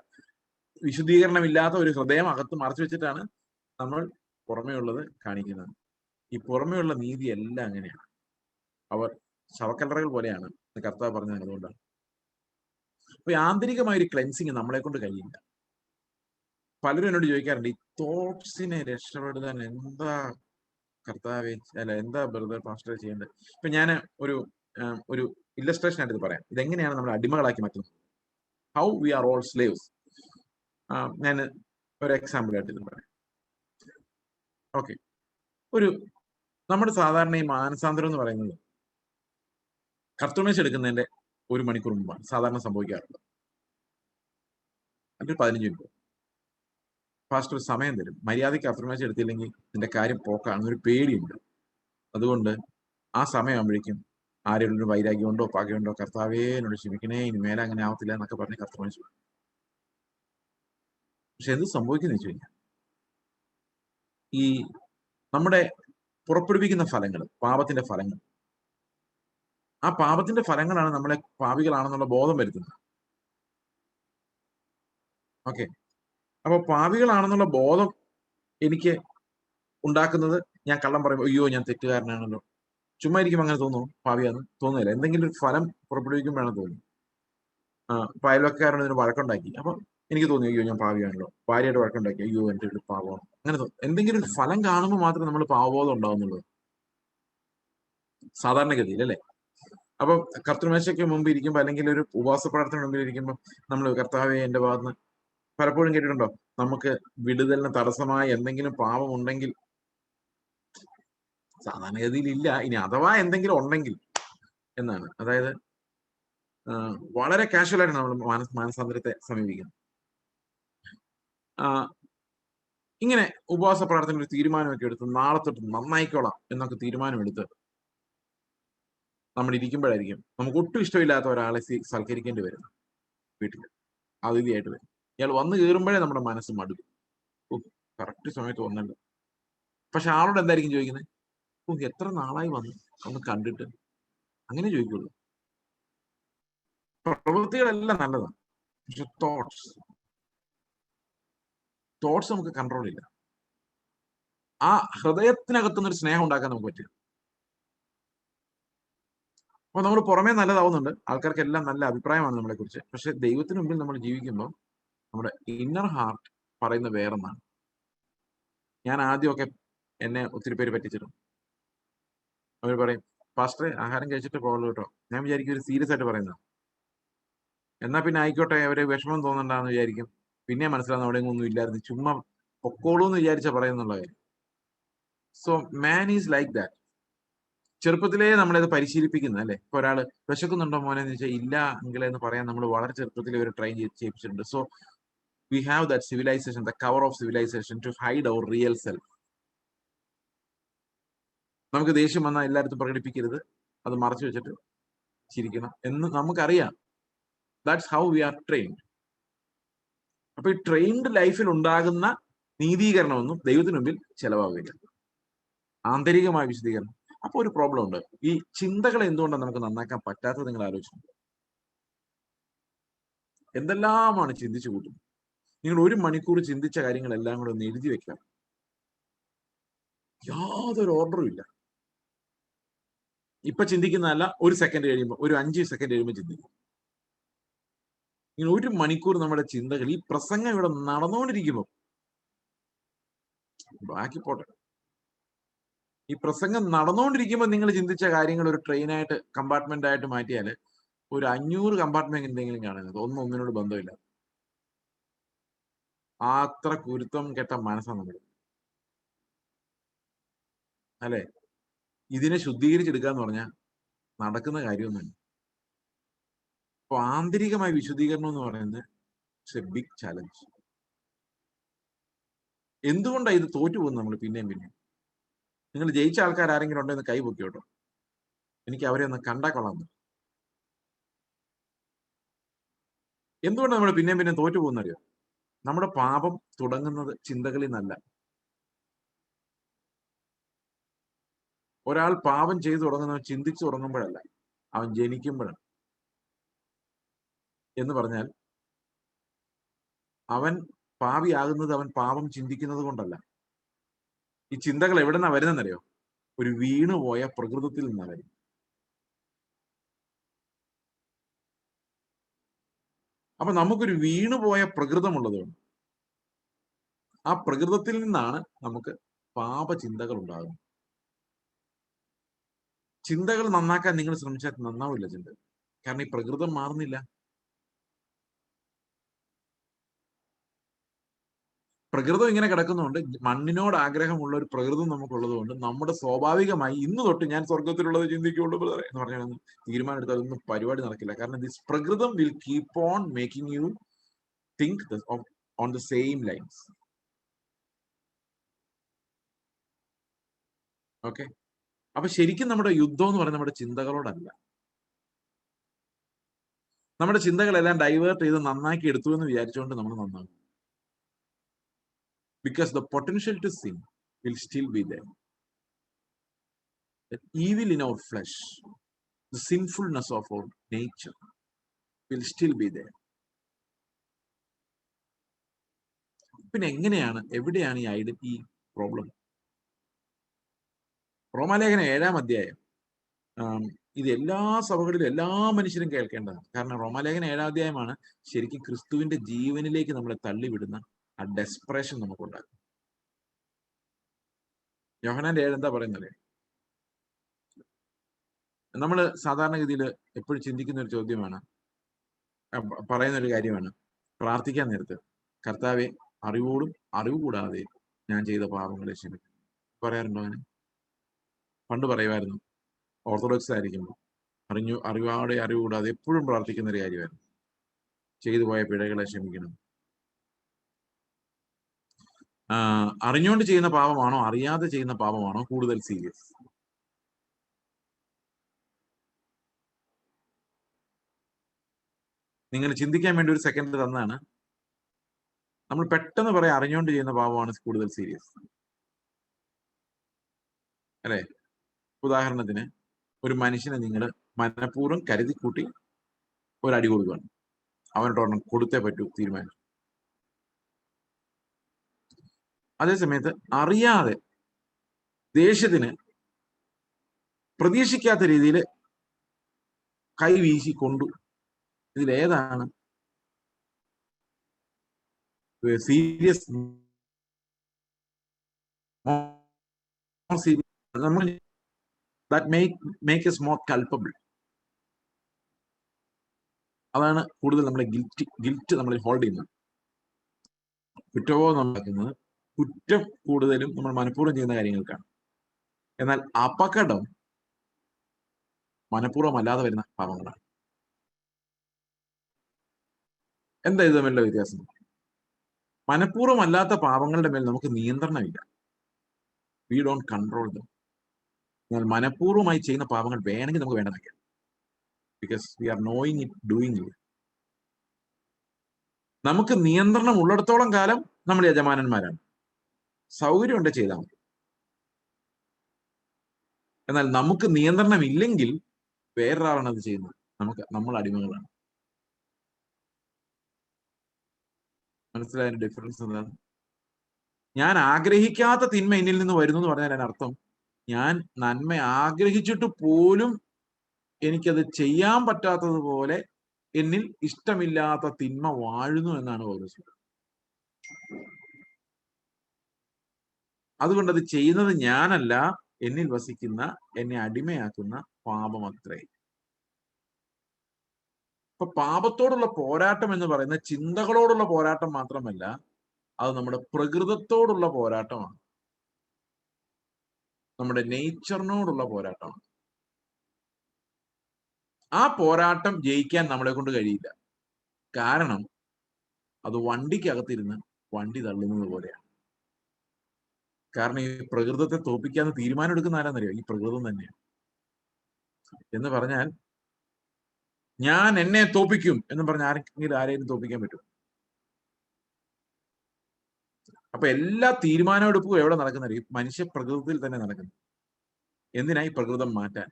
വിശുദ്ധീകരണമില്ലാത്ത ഒരു ഹൃദയം അകത്ത് മറച്ചു വെച്ചിട്ടാണ് നമ്മൾ പുറമേ ഉള്ളത് കാണിക്കുന്നത്. ഈ പുറമേയുള്ള നീതി എല്ലാം അങ്ങനെയാണ്. അവർ ശവക്കല്ലറകൾ പോലെയാണ് കർത്താവ് പറഞ്ഞത്. അതുകൊണ്ടാണ് അപ്പൊ ആന്തരികമായ ഒരു ക്ലെൻസിങ് നമ്മളെ കൊണ്ട് കഴിയില്ല. പലരും എന്നോട് ചോദിക്കാറുണ്ട്, ഈ തോട്ട്സിനെ രക്ഷപ്പെടുത്താൻ എന്താ കർത്താവെ, അല്ല എന്താ ബ്രദർ പാസ്റ്റർ ചെയ്യേണ്ടത്? ഇപ്പൊ ഞാൻ ഒരു ഒരു ഇല്ലസ്ട്രേഷൻ ആയിട്ട് ഇത് പറയാം. ഇതെങ്ങനെയാണ് നമ്മൾ അടിമകളാക്കി മാറ്റുന്നത്. How we are all slaves. ഞാൻ ഒരു എക്സാമ്പിൾ ആയിട്ട് ഇത് പറയാം. ഓക്കെ, നമ്മുടെ സാധാരണ ഈ മാനസാന്തരം എന്ന് പറയുന്നത് കർത്തൃമേശ എടുക്കുന്നതിന്റെ 1 മണിക്കൂർ മുമ്പാണ് സാധാരണ സംഭവിക്കാറുള്ളത്. എന്നിട്ട് 15 മിനിറ്റ് പാസ്റ്റർ സമയം തരും. മര്യാദയ്ക്ക് കർത്തൃമേശ എടുത്തില്ലെങ്കിൽ നിന്റെ കാര്യം പോക്കാണെന്നൊരു പേടിയുണ്ട്. അതുകൊണ്ട് ആ സമയമാകുമ്പോഴേക്കും ആരെങ്കിലും വൈരാഗ്യമുണ്ടോ പകയുണ്ടോ, കർത്താവേ എന്നോട് ക്ഷമിക്കണേ, ഇനി മേലെ അങ്ങനെ ആവത്തില്ല എന്നൊക്കെ പറഞ്ഞ് കർത്തൃമേശ. പക്ഷെ എന്ത് സംഭവിക്കുന്ന വെച്ച് കഴിഞ്ഞാൽ ഈ നമ്മുടെ പുറപ്പെടുവിക്കുന്ന ഫലങ്ങൾ, പാപത്തിന്റെ ഫലങ്ങൾ, ആ പാപത്തിന്റെ ഫലങ്ങളാണ് നമ്മളെ പാപികളാണെന്നുള്ള ബോധം വരുത്തുന്നത്. ഓക്കെ, അപ്പൊ പാപികളാണെന്നുള്ള ബോധം എനിക്ക് ഉണ്ടാക്കുന്നത് ഞാൻ കള്ളം പറയുമ്പോൾ അയ്യോ ഞാൻ തെറ്റുകാരനാണല്ലോ. ചുമ്മാ ഇരിക്കുമ്പോൾ അങ്ങനെ തോന്നുന്നു പാപിയാന്ന് തോന്നുന്നില്ല. എന്തെങ്കിലും ഒരു ഫലം പുറപ്പെടുവിക്കുമ്പോഴാണ് തോന്നുന്നത്. ഇപ്പൊ അയൽവക്കാരോട് ഇതിന് വഴക്കുണ്ടാക്കി, അപ്പൊ എനിക്ക് തോന്നി അയ്യോ ഞാൻ പാപിയാണല്ലോ. ഭാര്യയുടെ വഴക്കുണ്ടാക്കി, അയ്യോ എന്റെ ഒരു പാവമാണ്. അങ്ങനെ എന്തെങ്കിലും ഒരു ഫലം കാണുമ്പോൾ മാത്രമേ നമ്മൾ പാവബോധം ഉണ്ടാവുന്നുള്ളൂ സാധാരണഗതിയിൽ, അല്ലേ? അപ്പൊ കർത്തൃമേശയ്ക്ക് മുമ്പ് ഇരിക്കുമ്പോ, അല്ലെങ്കിൽ ഒരു ഉപവാസ പ്രാർത്ഥന മുമ്പിൽ ഇരിക്കുമ്പോൾ നമ്മൾ കർത്താവെ എന്റെ ഭാഗത്ത്, പലപ്പോഴും കേട്ടിട്ടുണ്ടോ, നമുക്ക് വിടുതലിന് തടസ്സമായ എന്തെങ്കിലും പാപം ഉണ്ടെങ്കിൽ, സാധാരണഗതിയിൽ ഇല്ല, ഇനി അഥവാ എന്തെങ്കിലും ഉണ്ടെങ്കിൽ എന്നാണ്. അതായത് വളരെ കാഷ്വലായിട്ട് നമ്മൾ മാനസാന്തരത്തെ സമീപിക്കുന്നത്. ഇങ്ങനെ ഉപവാസ പ്രാർത്ഥന ഒരു തീരുമാനമൊക്കെ എടുത്ത് നാളെ തൊട്ട് നന്നായിക്കോളാം എന്നൊക്കെ തീരുമാനമെടുത്ത് നമ്മൾ ഇരിക്കുമ്പോഴായിരിക്കും നമുക്ക് ഒട്ടും ഇഷ്ടമില്ലാത്ത ഒരാളെ സൽക്കരിക്കേണ്ടി വരും. വീട്ടിൽ അതിഥിയായിട്ട് വരും. ഇയാൾ വന്നു കയറുമ്പോഴേ നമ്മുടെ മനസ്സ് മടുക്കും. കറക്റ്റ് സമയത്ത് വന്നല്ലോ. പക്ഷെ ആളോട് എന്തായിരിക്കും ചോദിക്കുന്നത്? എത്ര നാളായി വന്നു ഒന്ന് കണ്ടിട്ട്, അങ്ങനെ ചോദിക്കുള്ളൂ. പ്രവൃത്തികളെല്ലാം നല്ലതാണ്, പക്ഷെ തോട്ട്സ് നമുക്ക് കൺട്രോൾ ഇല്ല. ആ ഹൃദയത്തിനകത്തുനിന്നൊരു സ്നേഹം ഉണ്ടാക്കാൻ നമുക്ക് പറ്റില്ല. അപ്പൊ നമ്മൾ പുറമേ നല്ലതാവുന്നുണ്ട്, ആൾക്കാർക്കെല്ലാം നല്ല അഭിപ്രായമാണ് നമ്മളെ കുറിച്ച്. പക്ഷെ ദൈവത്തിന് മുമ്പിൽ നമ്മൾ ജീവിക്കുമ്പോൾ നമ്മുടെ ഇന്നർ ഹാർട്ട് പറയുന്ന വേറൊന്നാണ്. ഞാൻ ആദ്യമൊക്കെ എന്നെ ഒത്തിരി പേര് പറ്റിച്ചിരുന്നു. അവർ പറയും പാസ്റ്ററെ ആഹാരം കഴിച്ചിട്ട് പോകുള്ളൂ കേട്ടോ. ഞാൻ വിചാരിക്കും ഒരു സീരിയസ് ആയിട്ട് പറയുന്നത്. എന്നാ പിന്നെ ആയിക്കോട്ടെ, അവരെ വിഷമം തോന്നണ്ടെന്ന് വിചാരിക്കും. പിന്നെ മനസ്സിലാവുന്ന അവിടെ ഒന്നും ഇല്ലായിരുന്നു, ചുമ്മാ പൊക്കോളൂ എന്ന് വിചാരിച്ച പറയുന്നുള്ള കാര്യം. So man is like that. ചെറുപ്പത്തിലേ നമ്മളത് പരിശീലിപ്പിക്കുന്നത് അല്ലേ. ഇപ്പൊ ഒരാൾ വിശക്കുന്നുണ്ടോ മോനെ എന്ന് ചോദിച്ചാൽ ഇല്ല എങ്കിലേ എന്ന് പറയാൻ നമ്മൾ വളരെ ചെറുപ്പത്തിലേ ഒരു ട്രെയിൻ ചെയ്യിപ്പിച്ചിട്ടുണ്ട്. So we have that civilization, the cover of civilization to hide our real self. നമുക്ക് ദേഷ്യം വന്നാൽ എല്ലായിടത്തും പ്രകടിപ്പിക്കരുത്, അത് മറച്ചു വെച്ചിട്ട് ചിരിക്കണം എന്ന് നമുക്കറിയാം. That's how we R trained. അപ്പൊ ഈ ട്രെയിൻഡ് ലൈഫിൽ ഉണ്ടാകുന്ന നീതീകരണമൊന്നും ദൈവത്തിന് മുമ്പിൽ ചെലവാകില്ല. ആന്തരികമായ വിശദീകരണം. അപ്പൊ ഒരു പ്രോബ്ലം ഉണ്ട്. ഈ ചിന്തകളെ എന്തുകൊണ്ടാണ് നമുക്ക് നന്നാക്കാൻ പറ്റാത്തത് നിങ്ങൾ ആലോചിച്ചു. എന്തെല്ലാമാണ് ചിന്തിച്ചു കൂട്ടുന്നത്. നിങ്ങൾ 1 മണിക്കൂർ ചിന്തിച്ച കാര്യങ്ങളെല്ലാം കൂടെ ഒന്ന് എഴുതി വെക്കാം. യാതൊരു ഓർഡറും ഇല്ല. ഇപ്പൊ ചിന്തിക്കുന്നതല്ല, 1 സെക്കൻഡ് കഴിയുമ്പോൾ, ഒരു 5 സെക്കൻഡ് കഴിയുമ്പോൾ ചിന്തിക്കും. ഇങ്ങനെ 1 മണിക്കൂർ നമ്മുടെ ചിന്തകൾ ഈ പ്രസംഗം ഇവിടെ നടന്നുകൊണ്ടിരിക്കുമ്പോൾ, ബാക്കി പോട്ടെ, ഈ പ്രസംഗം നടന്നുകൊണ്ടിരിക്കുമ്പോൾ നിങ്ങൾ ചിന്തിച്ച കാര്യങ്ങൾ ഒരു ട്രെയിനായിട്ട് കമ്പാർട്ട്മെന്റ് ആയിട്ട് മാറ്റിയാൽ ഒരു 500 കമ്പാർട്ട്മെന്റ് എന്തെങ്കിലും കാണുന്നത് ഒന്നിനോട് ബന്ധമില്ല. അത്ര കുരുത്തം കെട്ട മനസ്സാണ് നമ്മൾ, അല്ലെ? ഇതിനെ ശുദ്ധീകരിച്ചെടുക്കുക എന്ന് പറഞ്ഞാൽ നടക്കുന്ന കാര്യമൊന്നുമില്ല. അപ്പൊ ആന്തരികമായ വിശുദ്ധീകരണം എന്ന് പറയുന്നത് ഇറ്റ്സ് എ ബിഗ് ചാലഞ്ച്. എന്തുകൊണ്ടാണ് ഇത് തോറ്റുപോകുന്നത് നമ്മൾ പിന്നെയും പിന്നെയും? നിങ്ങൾ ജയിച്ച ആൾക്കാർ ആരെങ്കിലും ഉണ്ടെന്ന് കൈ പൊക്കിയോട്ടോ, എനിക്ക് അവരെ ഒന്ന് കണ്ടാ കൊള്ളാം. എന്തുകൊണ്ടാണ് നമ്മൾ പിന്നെയും പിന്നെയും തോറ്റു പോകുന്നറിയോ? നമ്മുടെ പാപം തുടങ്ങുന്നത് ചിന്തകളിൽ നിന്നല്ല. ഒരാൾ പാപം ചെയ്തു തുടങ്ങുന്നത് ചിന്തിച്ചു തുടങ്ങുമ്പോഴല്ല, അവൻ ജനിക്കുമ്പോഴാണ്. എന്ന് പറഞ്ഞാൽ അവൻ പാപിയാകുന്നത് അവൻ പാപം ചിന്തിക്കുന്നത് കൊണ്ടല്ല. ഈ ചിന്തകൾ എവിടെ നിന്നാ വരുന്നതെന്നറിയോ? ഒരു വീണുപോയ പ്രകൃതത്തിൽ നിന്നാ വരും. അപ്പൊ നമുക്കൊരു വീണുപോയ പ്രകൃതമുള്ളതുകൊണ്ട് ആ പ്രകൃതത്തിൽ നിന്നാണ് നമുക്ക് പാപചിന്തകൾ ഉണ്ടാകുന്നത്. ചിന്തകൾ നന്നാക്കാൻ നിങ്ങൾ ശ്രമിച്ചാൽ നന്നാവില്ല ചിന്ത. കാരണം ഈ പ്രകൃതം മാറുന്നില്ല. പ്രകൃതം ഇങ്ങനെ കിടക്കുന്നതുകൊണ്ട്, മണ്ണിനോട് ആഗ്രഹമുള്ള ഒരു പ്രകൃതം നമുക്കുള്ളത് കൊണ്ട് നമ്മുടെ സ്വാഭാവികമായി ഇന്ന് തൊട്ട് ഞാൻ സ്വർഗത്തിലുള്ളത് ചിന്തിക്കുള്ളൂ എന്ന് പറഞ്ഞാൽ തീരുമാനം എടുത്താൽ അതൊന്നും പരിപാടി നടക്കില്ല. കാരണം ദിസ് പ്രകൃതം will keep on making you think on the same lines. Okay, അപ്പൊ ശരിക്കും നമ്മുടെ യുദ്ധം എന്ന് പറയുന്നത് നമ്മുടെ ചിന്തകളോടല്ല. നമ്മുടെ ചിന്തകളെല്ലാം ഡൈവേർട്ട് ചെയ്ത് നന്നാക്കി എടുത്തു എന്ന് വിചാരിച്ചുകൊണ്ട് നമ്മൾ നന്നാകും. Because the potential to sin will still be there. The evil in our flesh, the sinfulness of our nature will still be there. പിന്നെ എവിടെയാണ് ഈ ഐഡന്റിറ്റി പ്രോബ്ലം? റോമാലേഖനം 7-ാം അധ്യായം ഇത് എല്ലാ സഭകളിലും എല്ലാ മനുഷ്യരും കേൾക്കേണ്ടതാണ്. കാരണം റോമാലേഖനം 7-ാം അധ്യായമാണ് ശരിക്കും ക്രിസ്തുവിന്റെ ജീവനിലേക്ക് നമ്മളെ തള്ളിവിടുന്ന ആ ഡെസ്പറേഷൻ നമുക്കുണ്ടാകും. യോഹന്നാന്റെ 7 എന്താ പറയുന്നത്? നമ്മൾ സാധാരണഗതിയിൽ എപ്പോഴും ചിന്തിക്കുന്ന ഒരു ചോദ്യമാണ്, പറയുന്ന ഒരു കാര്യമാണ്, പ്രാർത്ഥിക്കാൻ നേരത്ത് കർത്താവെ അറിവോടും അറിവ് കൂടാതെ ഞാൻ ചെയ്ത പാപങ്ങളെ ക്ഷമിക്കും. പറയാറുണ്ടോ അങ്ങനെ? പണ്ട് പറയുമായിരുന്നു, ഓർത്തഡോക്സ് ആയിരിക്കുമ്പോൾ അറിവാടെ അറിവ് കൂടാതെ എപ്പോഴും പ്രാർത്ഥിക്കുന്ന ഒരു കാര്യമായിരുന്നു, ചെയ്തു പോയ പിഴകളെ ക്ഷമിക്കണം. അറിഞ്ഞുകൊണ്ട് ചെയ്യുന്ന പാപമാണോ അറിയാതെ ചെയ്യുന്ന പാപമാണോ കൂടുതൽ സീരിയസ്? നിങ്ങൾ ചിന്തിക്കാൻ വേണ്ടി ഒരു സെക്കൻഡ് തന്നാണ്. നമ്മൾ പെട്ടെന്ന് പറയാം അറിഞ്ഞുകൊണ്ട് ചെയ്യുന്ന പാപമാണ് കൂടുതൽ സീരിയസ്, അല്ലെ? ഉദാഹരണത്തിന് ഒരു മനുഷ്യനെ നിങ്ങൾ മനഃപൂർവ്വം കരുതിക്കൂട്ടി ഒരടി കൊടുക്കുകയാണ്, അവനോടൊരെണ്ണം കൊടുത്തേ പറ്റൂ തീരുമാനിച്ചു. അതേസമയത്ത് അറിയാതെ ദേഷ്യത്തിന് പ്രതീക്ഷിക്കാത്ത രീതിയിൽ കൈ വീശി കൊണ്ടു, ഇതിലേതാണ് സീരിയസ്? അതാണ് കൂടുതൽ നമ്മളെ ഗിൽറ്റ് നമ്മളെ ഹോൾഡ് ചെയ്യുന്നത്. കുറ്റബോധം ഉണ്ടാക്കുന്നത് കുറ്റം കൂടുതലും നമ്മൾ മനഃപൂർവ്വം ചെയ്യുന്ന കാര്യങ്ങൾക്കാണ്. എന്നാൽ അപകടം മനഃപൂർവ്വം അല്ലാതെ വരുന്ന പാപങ്ങളാണ്. എന്താ ഇത് തമ്മിലുള്ള വ്യത്യാസം? മനഃപൂർവ്വം അല്ലാത്ത പാപങ്ങളുടെ മേൽ നമുക്ക് നിയന്ത്രണമില്ല. We don't control them. എന്നാൽ മനഃപൂർവ്വമായി ചെയ്യുന്ന പാപങ്ങൾ വേണമെങ്കിൽ നമുക്ക് വേണ്ട വയ്ക്കാം. Because we are knowing it, doing it. നമുക്ക് നിയന്ത്രണം ഉള്ളിടത്തോളം കാലം നമ്മൾ യജമാനന്മാരാണ്. സൗകര്യം ഉണ്ട് ചെയ്താൽ മതി. എന്നാൽ നമുക്ക് നിയന്ത്രണം ഇല്ലെങ്കിൽ വേറൊരാളാണ് അത് ചെയ്യുന്നത്. നമ്മൾ അടിമകളാണ്. മനസ്സിലായ ഡിഫറൻസ് എന്താണ്? ഞാൻ ആഗ്രഹിക്കാത്ത തിന്മ എന്നിൽ നിന്ന് വരുന്നു എന്ന് പറഞ്ഞാൽ അതിനർത്ഥം ഞാൻ നന്മ ആഗ്രഹിച്ചിട്ട് പോലും എനിക്കത് ചെയ്യാൻ പറ്റാത്തതുപോലെ എന്നിൽ ഇഷ്ടമില്ലാത്ത തിന്മ വാഴുന്നു എന്നാണ് പൗലോസ് പറയുന്നത്. അതുകൊണ്ട് അത് ചെയ്യുന്നത് ഞാനല്ല, എന്നിൽ വസിക്കുന്ന, എന്നെ അടിമയാക്കുന്ന പാപം അത്രേ. ഇപ്പൊ പാപത്തോടുള്ള പോരാട്ടം എന്ന് പറയുന്നത് ചിന്തകളോടുള്ള പോരാട്ടം മാത്രമല്ല, അത് നമ്മുടെ പ്രകൃതത്തോടുള്ള പോരാട്ടമാണ്, നമ്മുടെ നേച്ചറിനോടുള്ള പോരാട്ടമാണ്. ആ പോരാട്ടം ജയിക്കാൻ നമ്മളെ കൊണ്ട് കഴിയില്ല. കാരണം അത് വണ്ടിക്കകത്തിരുന്ന് വണ്ടി തള്ളുന്നത് പോലെയാണ്. കാരണം ഈ പ്രകൃതത്തെ തോൽപ്പിക്കാന്ന് തീരുമാനം എടുക്കുന്ന ആരാന്നറിയോ? ഈ പ്രകൃതം തന്നെയാണ്. എന്ന് പറഞ്ഞാൽ ഞാൻ എന്നെ തോൽപ്പിക്കും എന്ന് പറഞ്ഞ ആരെയും തോൽപ്പിക്കാൻ പറ്റും? അപ്പൊ എല്ലാ തീരുമാനമെടുപ്പും എവിടെ നടക്കുന്നറിയും? മനുഷ്യ പ്രകൃതത്തിൽ തന്നെ നടക്കുന്നു. എന്തിനായി പ്രകൃതം മാറ്റാൻ?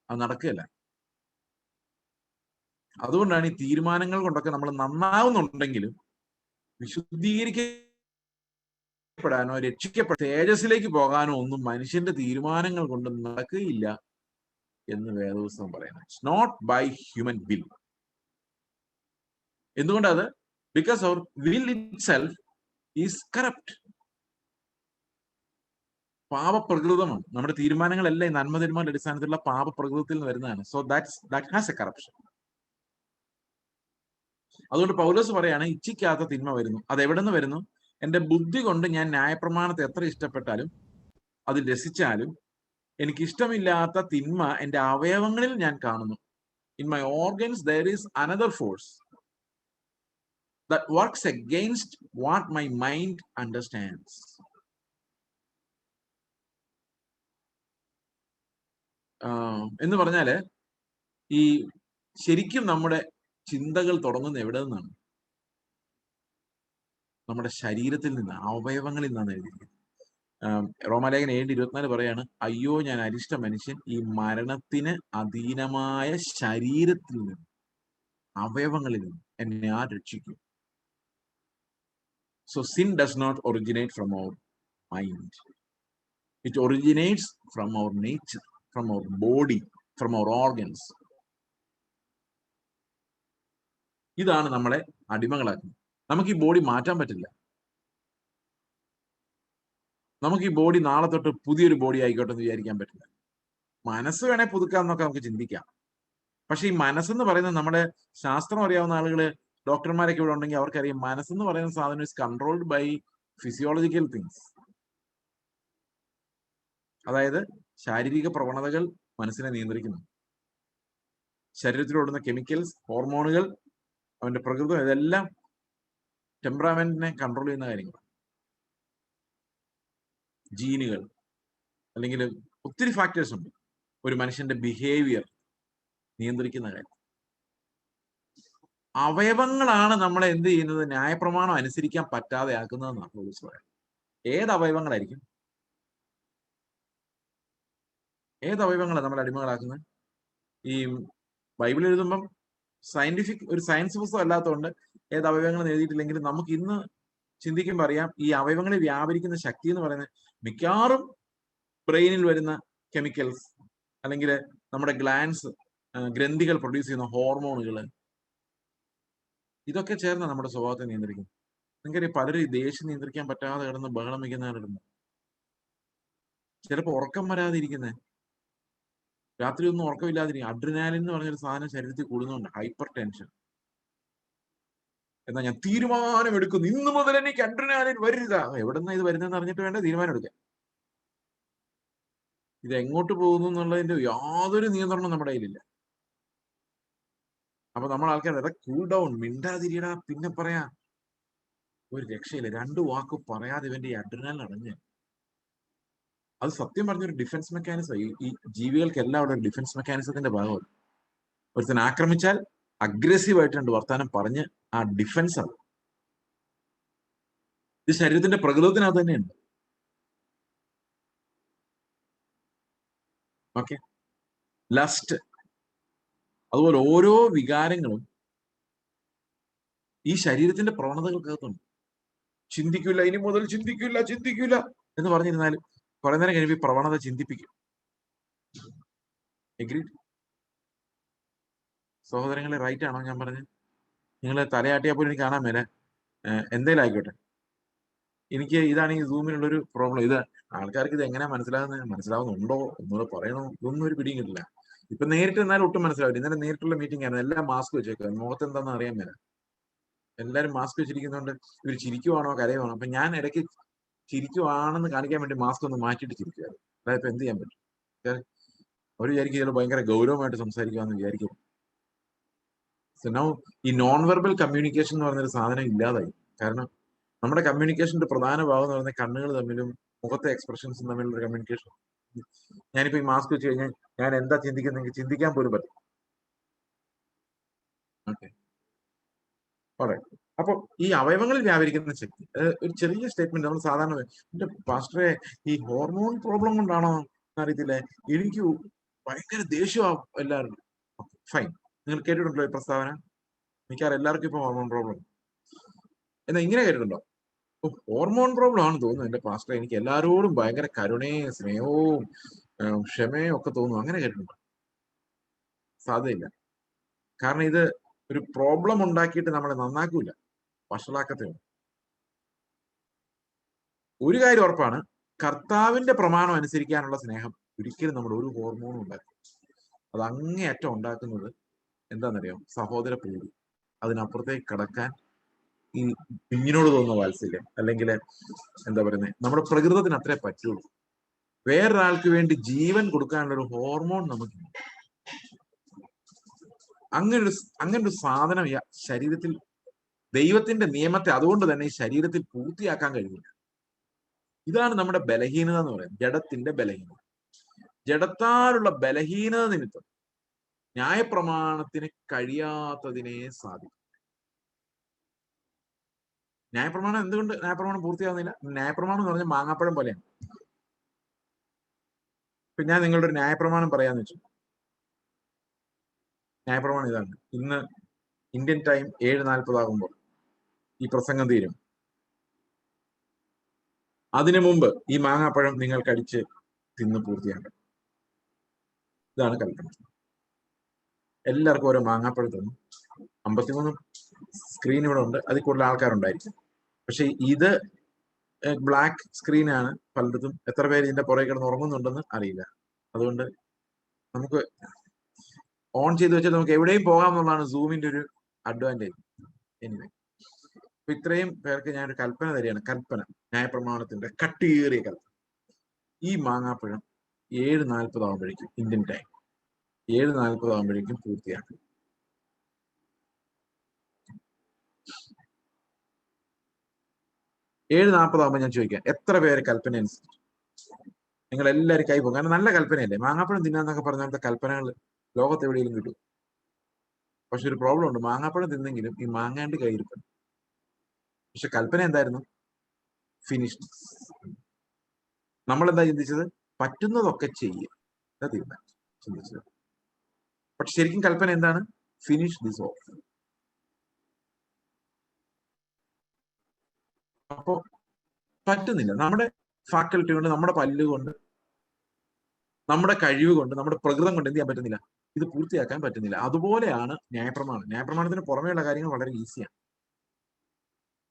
അത് നടക്കുകയല്ല. അതുകൊണ്ടാണ് ഈ തീരുമാനങ്ങൾ കൊണ്ടൊക്കെ നമ്മൾ നന്നാവുന്നുണ്ടെങ്കിലും വിശുദ്ധീകരിക്കപ്പെടാനോ തേജസ്സിലേക്ക് പോകാനോ ഒന്നും മനുഷ്യന്റെ തീരുമാനങ്ങൾ കൊണ്ട് നടക്കുകയില്ല എന്ന് വേദപുസ്തകം പറയുന്നത്. It's not by human will. എന്തുകൊണ്ടത്? Because our will itself is corrupt. പാപപ്രകൃതമാണ്. നമ്മുടെ തീരുമാനങ്ങളെല്ലാം ഈ നന്മ തീരുമാന അടിസ്ഥാനത്തിലുള്ള പാപപ്രകൃതത്തിൽ നിന്ന് വരുന്നതാണ്. So that has a corruption. അതുകൊണ്ട് പൗലോസ് പറയാണ്, ഇച്ഛിക്കാത്ത തിന്മ വരുന്നു. അത് എവിടെ നിന്ന് വരുന്നു? എന്റെ ബുദ്ധി കൊണ്ട് ഞാൻ ന്യായപ്രമാണത്തെ എത്ര ഇഷ്ടപ്പെട്ടാലും അത് രസിച്ചാലും എനിക്ക് ഇഷ്ടമില്ലാത്ത തിന്മ എന്റെ അവയവങ്ങളിൽ ഞാൻ കാണുന്നു. In my organs there is another force that works against what my mind understands. എന്ന് പറഞ്ഞാല് ഈ ശരിക്കും നമ്മുടെ ചിന്തകൾ തുടങ്ങുന്ന എവിടെ നിന്നാണ്? നമ്മുടെ ശരീരത്തിൽ നിന്ന്, അവയവങ്ങളിൽ നിന്നാണ് എഴുതിയിരിക്കുന്നത്. റോമാലേഖനം 7:24 പറയാണ്, അയ്യോ ഞാൻ അരിഷ്ട മനുഷ്യൻ, ഈ മരണത്തിന് അധീനമായ ശരീരത്തിൽ നിന്ന്, അവയവങ്ങളിൽ നിന്ന് എന്നെ ആ രക്ഷിക്കും. So sin does not originate from our mind. It originates from our nature, from our body, from our organs. ഇതാണ് നമ്മളെ അടിമകളാക്കുന്നത്. നമുക്ക് ഈ ബോഡി മാറ്റാൻ പറ്റില്ല. നമുക്ക് ഈ ബോഡി നാളെ തൊട്ട് പുതിയൊരു ബോഡി ആയിക്കോട്ടെ എന്ന് വിചാരിക്കാൻ പറ്റില്ല. മനസ്സ് വേണേ പുതുക്കാമെന്നൊക്കെ നമുക്ക് ചിന്തിക്കാം. പക്ഷെ ഈ മനസ്സെന്ന് പറയുന്നത്, നമ്മുടെ ശാസ്ത്രം അറിയാവുന്ന ആളുകള്, ഡോക്ടർമാരൊക്കെ ഇവിടെ ഉണ്ടെങ്കിൽ അവർക്കറിയാം, മനസ്സെന്ന് പറയുന്ന സാധനം is controlled by physiological things. അതായത് ശാരീരിക പ്രവണതകൾ മനസ്സിനെ നിയന്ത്രിക്കുന്നു. ശരീരത്തിലോടുന്ന കെമിക്കൽസ്, ഹോർമോണുകൾ, അവന്റെ പ്രകൃതം, ഇതെല്ലാം ടെമ്പറാമെന്റിനെ കൺട്രോൾ ചെയ്യുന്ന കാര്യങ്ങളാണ്. ജീനുകൾ, അല്ലെങ്കിൽ ഒത്തിരി ഫാക്ടേഴ്സ് ഉണ്ട് ഒരു മനുഷ്യന്റെ ബിഹേവിയർ നിയന്ത്രിക്കുന്ന കാര്യം. അവയവങ്ങളാണ് നമ്മളെ എന്ത് ചെയ്യുന്നത്? ന്യായപ്രമാണം അനുസരിക്കാൻ പറ്റാതെ ആക്കുന്നതെന്നാണ് പൗലോസ് പറയുന്നത്. ഏത് അവയവങ്ങളായിരിക്കും? ഏത് അവയവങ്ങളാണ് നമ്മൾ അടിമകളാക്കുന്നത്? ഈ ബൈബിൾ എഴുതുമ്പം ഒരു സയൻസ് പുസ്തകം അല്ലാത്തതുകൊണ്ട് ഏത് അവയവങ്ങൾ എഴുതിയിട്ടില്ലെങ്കിലും നമുക്ക് ഇന്ന് ചിന്തിക്കുമ്പോൾ അറിയാം, ഈ അവയവങ്ങളിൽ വ്യാപരിക്കുന്ന ശക്തി എന്ന് പറയുന്നത് മിക്കവാറും ബ്രെയിനിൽ വരുന്ന കെമിക്കൽസ്, അല്ലെങ്കിൽ നമ്മുടെ ഗ്രന്ഥികൾ പ്രൊഡ്യൂസ് ചെയ്യുന്ന ഹോർമോണുകൾ, ഇതൊക്കെ ചേർന്ന് നമ്മുടെ സ്വഭാവത്തെ നിയന്ത്രിക്കും. നിങ്ങൾക്കറിയാം, പലരും ഈ ദേഷ്യം നിയന്ത്രിക്കാൻ പറ്റാതെ കിടന്ന് ബഹളം വയ്ക്കുന്നവരുണ്ട്. ചിലപ്പോൾ ഉറക്കം വരാതിരിക്കുന്നത്, രാത്രി ഒന്നും ഉറക്കമില്ലാതിരിക്കും. അഡ്രിനാലിൻ എന്ന് പറഞ്ഞൊരു സാധനം ശരീരത്തിൽ കൂടുന്നുണ്ട്, ഹൈപ്പർ ടെൻഷൻ. എന്നാൽ ഞാൻ തീരുമാനം എടുക്കുന്നു, ഇന്ന് മുതൽ എനിക്ക് അഡ്രിനാലിൻ വരില്ല. എവിടെ നിന്നാ ഇത് വരുന്നതെന്ന് അറിഞ്ഞിട്ട് വേണ്ട തീരുമാനം എടുക്കാൻ. ഇത് എങ്ങോട്ട് പോകുന്നു എന്നുള്ളതിന്റെ യാതൊരു നിയന്ത്രണവും നമ്മുടെ കയ്യിലില്ല. അപ്പൊ നമ്മൾ ആൾക്കാർ അതാ കൂൾ ഡൗൺ, മിണ്ടാതിരിയടാ, പിന്നെ പറയാ. ഒരു രക്ഷയില്ല. 2 വാക്ക് പറയാതെ ഇവന്റെ ഈ അഡ്രിനൽ അടഞ്ഞ്. അത് സത്യം പറഞ്ഞൊരു ഡിഫൻസ് മെക്കാനിസം. ഈ ജീവികൾക്കെല്ലാം അവിടെ ഒരു ഡിഫൻസ് മെക്കാനിസത്തിന്റെ ഭാഗമാണ്. ഒരുത്തൻ ആക്രമിച്ചാൽ അഗ്രസീവ് ആയിട്ടുണ്ട് വർത്താനം പറഞ്ഞ് ആ ഡിഫൻസ് ആണ്. ഇത് ശരീരത്തിന്റെ പ്രകൃതത്തിനകത്ത് തന്നെയുണ്ട്. ഓക്കെ, ലസ്റ്റ്, അതുപോലെ ഓരോ വികാരങ്ങളും ഈ ശരീരത്തിന്റെ പ്രവണതകൾക്കകത്തുണ്ട്. ചിന്തിക്കില്ല, ഇനി മുതൽ ചിന്തിക്കില്ല എന്ന് പറഞ്ഞിരുന്നാലും കുറെ നേരം കഴിയുമ്പോൾ ഈ പ്രവണത ചിന്തിപ്പിക്കും. എഗ്രീഡ് സഹോദരങ്ങളെ? റൈറ്റ് ആണോ ഞാൻ പറഞ്ഞത്? നിങ്ങൾ തലയാട്ടിയാൽ പോലും എനിക്ക് കാണാൻ മേലെ. എന്തേലും ആയിക്കോട്ടെ, എനിക്ക് ഇതാണ് ഈ സൂമിനുള്ളൊരു പ്രോബ്ലം. ഇത് ആൾക്കാർക്ക് ഇത് എങ്ങനെയാ മനസ്സിലാവുന്നുണ്ടോ ഒന്നുകൂടെ പറയണോ, ഇതൊന്നും ഒരു പിടിയും കിട്ടില്ല. ഇപ്പൊ നേരിട്ട് എന്നാലും ഒട്ടും മനസ്സിലാവില്ല. ഇന്നലെ നേരിട്ടുള്ള മീറ്റിംഗ് ആയിരുന്നു, എല്ലാം മാസ്ക് വെച്ചേക്കുക, മുഖത്ത് എന്താണെന്ന് അറിയാൻ മേല. എല്ലാരും മാസ്ക് വെച്ചിരിക്കുന്നതുകൊണ്ട് ഇവർ ചിരിക്കുവാണോ കരയുവാണോ? അപ്പൊ ഞാൻ ഇടയ്ക്ക് ചിരിക്കുവാണെന്ന് കാണിക്കാൻ വേണ്ടി മാസ്ക് ഒന്ന് മാറ്റിയിട്ട് ചിരിക്കുവായിരുന്നു. അതായത് ഇപ്പൊ എന്ത് ചെയ്യാൻ പറ്റും? അവർ വിചാരിക്കും ചില ഭയങ്കര ഗൗരവമായിട്ട് സംസാരിക്കുവാന്ന് വിചാരിക്കും. സോ നൗ ഈ നോൺ വെർബൽ കമ്മ്യൂണിക്കേഷൻ എന്ന് പറഞ്ഞൊരു സാധനം ഇല്ലാതായി. കാരണം നമ്മുടെ കമ്മ്യൂണിക്കേഷന്റെ പ്രധാന ഭാഗം എന്ന് പറയുന്നത് കണ്ണുകൾ തമ്മിലും മുഖത്തെ എക്സ്പ്രഷൻസും തമ്മിലുള്ള കമ്മ്യൂണിക്കേഷൻ. ഞാനിപ്പോ ഈ മാസ്ക് വെച്ച് കഴിഞ്ഞാൽ ഞാൻ എന്താ ചിന്തിക്കുന്നത് ചിന്തിക്കാൻ പോലും പറ്റും. ഓക്കെ, അപ്പൊ ഈ അവയവങ്ങളിൽ വ്യാപരിക്കുന്ന ശക്തി, ഒരു ചെറിയ സ്റ്റേറ്റ്മെന്റ് നമ്മൾ സാധാരണ, എന്റെ പാസ്റ്ററെ ഈ ഹോർമോൺ പ്രോബ്ലം കൊണ്ടാണോ എന്നറിയത്തില്ലേ, എനിക്ക് ഭയങ്കര ദേഷ്യമാവും എല്ലാവരും. ഫൈൻ, നിങ്ങൾ കേട്ടിട്ടുണ്ടല്ലോ ഈ പ്രസ്താവന? മിക്കവാറും എല്ലാവർക്കും ഇപ്പൊ ഹോർമോൺ പ്രോബ്ലം. എന്നാ ഇങ്ങനെ കേട്ടിട്ടുണ്ടോ? ഹോർമോൺ പ്രോബ്ലം ആണ് തോന്നുന്നു എന്റെ പാസ്റ്റർ, എനിക്ക് എല്ലാവരോടും ഭയങ്കര കരുണയും സ്നേഹവും ക്ഷമയും ഒക്കെ തോന്നുന്നു. അങ്ങനെ കേട്ടിട്ടുണ്ടോ? സാധ്യതയില്ല. കാരണം ഇത് ഒരു പ്രോബ്ലം ഉണ്ടാക്കിയിട്ട് നമ്മളെ നന്നാക്കൂല, വഷളാക്കത്തേ ഉള്ളൂ. ഒരു കാര്യം ഉറപ്പാണ്, കർത്താവിന്റെ പ്രമാണം അനുസരിക്കാനുള്ള സ്നേഹം ഒരിക്കലും നമ്മുടെ ഒരു ഹോർമോണും ഉണ്ടാക്കും. അത് അങ്ങേയറ്റം ഉണ്ടാക്കുന്നത് എന്താണെന്നറിയാം? സഹോദര പ്രീതി. അതിനപ്പുറത്തേക്ക് കടക്കാൻ ഈ കുഞ്ഞിനോട് തോന്നുന്ന വാത്സല്യം, അല്ലെങ്കിൽ എന്താ പറയുന്നത്, നമ്മുടെ പ്രകൃതത്തിന് അത്രേ പറ്റുള്ളൂ. വേറൊരാൾക്ക് വേണ്ടി ജീവൻ കൊടുക്കാനുള്ള ഒരു ഹോർമോൺ നമുക്കില്ല. അങ്ങനൊരു സാധനം ഈ ശരീരത്തിൽ, ദൈവത്തിന്റെ നിയമത്തെ അതുകൊണ്ട് തന്നെ ഈ ശരീരത്തിൽ പൂർത്തിയാക്കാൻ കഴിയില്ല. ഇതാണ് നമ്മുടെ ബലഹീനത എന്ന് പറയുന്നത്, ജഡത്തിന്റെ ബലഹീനത. ജഡത്താലുള്ള ബലഹീനത നിമിത്തം ന്യായപ്രമാണത്തിന് കഴിയാത്തതിനെ സാധിക്കും. ന്യായപ്രമാണം എന്തുകൊണ്ട് ന്യായപ്രമാണം പൂർത്തിയാവുന്നില്ല? ന്യായപ്രമാണം എന്ന് പറഞ്ഞാൽ മാങ്ങാപ്പഴം പോലെയാണ്. ഇപ്പൊ ഞാൻ നിങ്ങളുടെ ഒരു ന്യായപ്രമാണം പറയാന്ന് വെച്ചു. ന്യായപ്രമാണം ഇതാണ്: ഇന്ന് ഇന്ത്യൻ ടൈം 7:40 ആകുമ്പോൾ ഈ പ്രസംഗം തീരും. അതിനു മുമ്പ് ഈ മാങ്ങാപ്പഴം നിങ്ങൾ കടിച്ച് തിന്ന് പൂർത്തിയാക്കണം. ഇതാണ് കൽപ്പന. എല്ലാവർക്കും ഓരോ മാങ്ങാപ്പഴം തന്നു. 53 സ്ക്രീൻ ഇവിടെ ഉണ്ട്, അതിൽ കൂടുതൽ ആൾക്കാരുണ്ടായിരിക്കും. പക്ഷെ ഇത് ബ്ലാക്ക് സ്ക്രീനാണ് പലയിടത്തും. എത്ര പേര് ഇതിന്റെ പുറകെ കിടന്ന് ഉറങ്ങുന്നുണ്ടെന്ന് അറിയില്ല. അതുകൊണ്ട് നമുക്ക് ഓൺ ചെയ്ത് വെച്ചാൽ നമുക്ക് എവിടെയും പോകാം എന്നുള്ളതാണ് സൂമിന്റെ ഒരു അഡ്വാൻറ്റേജ്. എനിവേ, അപ്പൊ ഇത്രയും പേർക്ക് ഞാനൊരു കൽപ്പന തരികയാണ്. കൽപ്പന, ന്യായപ്രമാണത്തിന്റെ കട്ടിയേറിയ കൽപ്പന. ഈ മാങ്ങാപ്പഴം 7:40 ആകുമ്പോഴേക്കും, ഇന്ത്യൻ ടൈം 7:40 ആകുമ്പോഴേക്കും പൂർത്തിയാക്കും. 7:40 ആകുമ്പോൾ ഞാൻ ചോദിക്കാം, എത്ര പേര് കൽപ്പന അനുസരിച്ചു? നിങ്ങൾ എല്ലാവരും കൈ പോകും. കാരണം നല്ല കൽപ്പനയല്ലേ. മാങ്ങാപ്പഴം തിന്നാന്നൊക്കെ പറഞ്ഞ കൽപ്പനകൾ ലോകത്ത് എവിടെയെങ്കിലും കിട്ടും. പക്ഷെ ഒരു പ്രോബ്ലം ഉണ്ട്, മാങ്ങാപ്പഴം തിന്നെങ്കിലും ഈ മാങ്ങാണ്ട് കയ്യിരിക്കും. പക്ഷെ കൽപ്പന എന്തായിരുന്നു? ഫിനിഷ്ഡ്. നമ്മളെന്താ ചിന്തിച്ചത്? പറ്റുന്നതൊക്കെ ചെയ്യുക, തീരുമാനിച്ചു ചിന്തിച്ചത്. പക്ഷെ ശരിക്കും കൽപ്പന എന്താണ്? Finish this of. അപ്പോ പറ്റുന്നില്ല. നമ്മുടെ ഫാക്കൽറ്റി കൊണ്ട്, നമ്മുടെ പല്ല് കൊണ്ട്, നമ്മുടെ കഴിവ് കൊണ്ട്, നമ്മുടെ പ്രകൃതം കൊണ്ട് എന്ത് ചെയ്യാൻ പറ്റുന്നില്ല? ഇത് പൂർത്തിയാക്കാൻ പറ്റുന്നില്ല. അതുപോലെയാണ് ന്യായപ്രമാണം. ന്യായപ്രമാണത്തിന് പുറമെയുള്ള കാര്യങ്ങൾ വളരെ ഈസിയാണ്.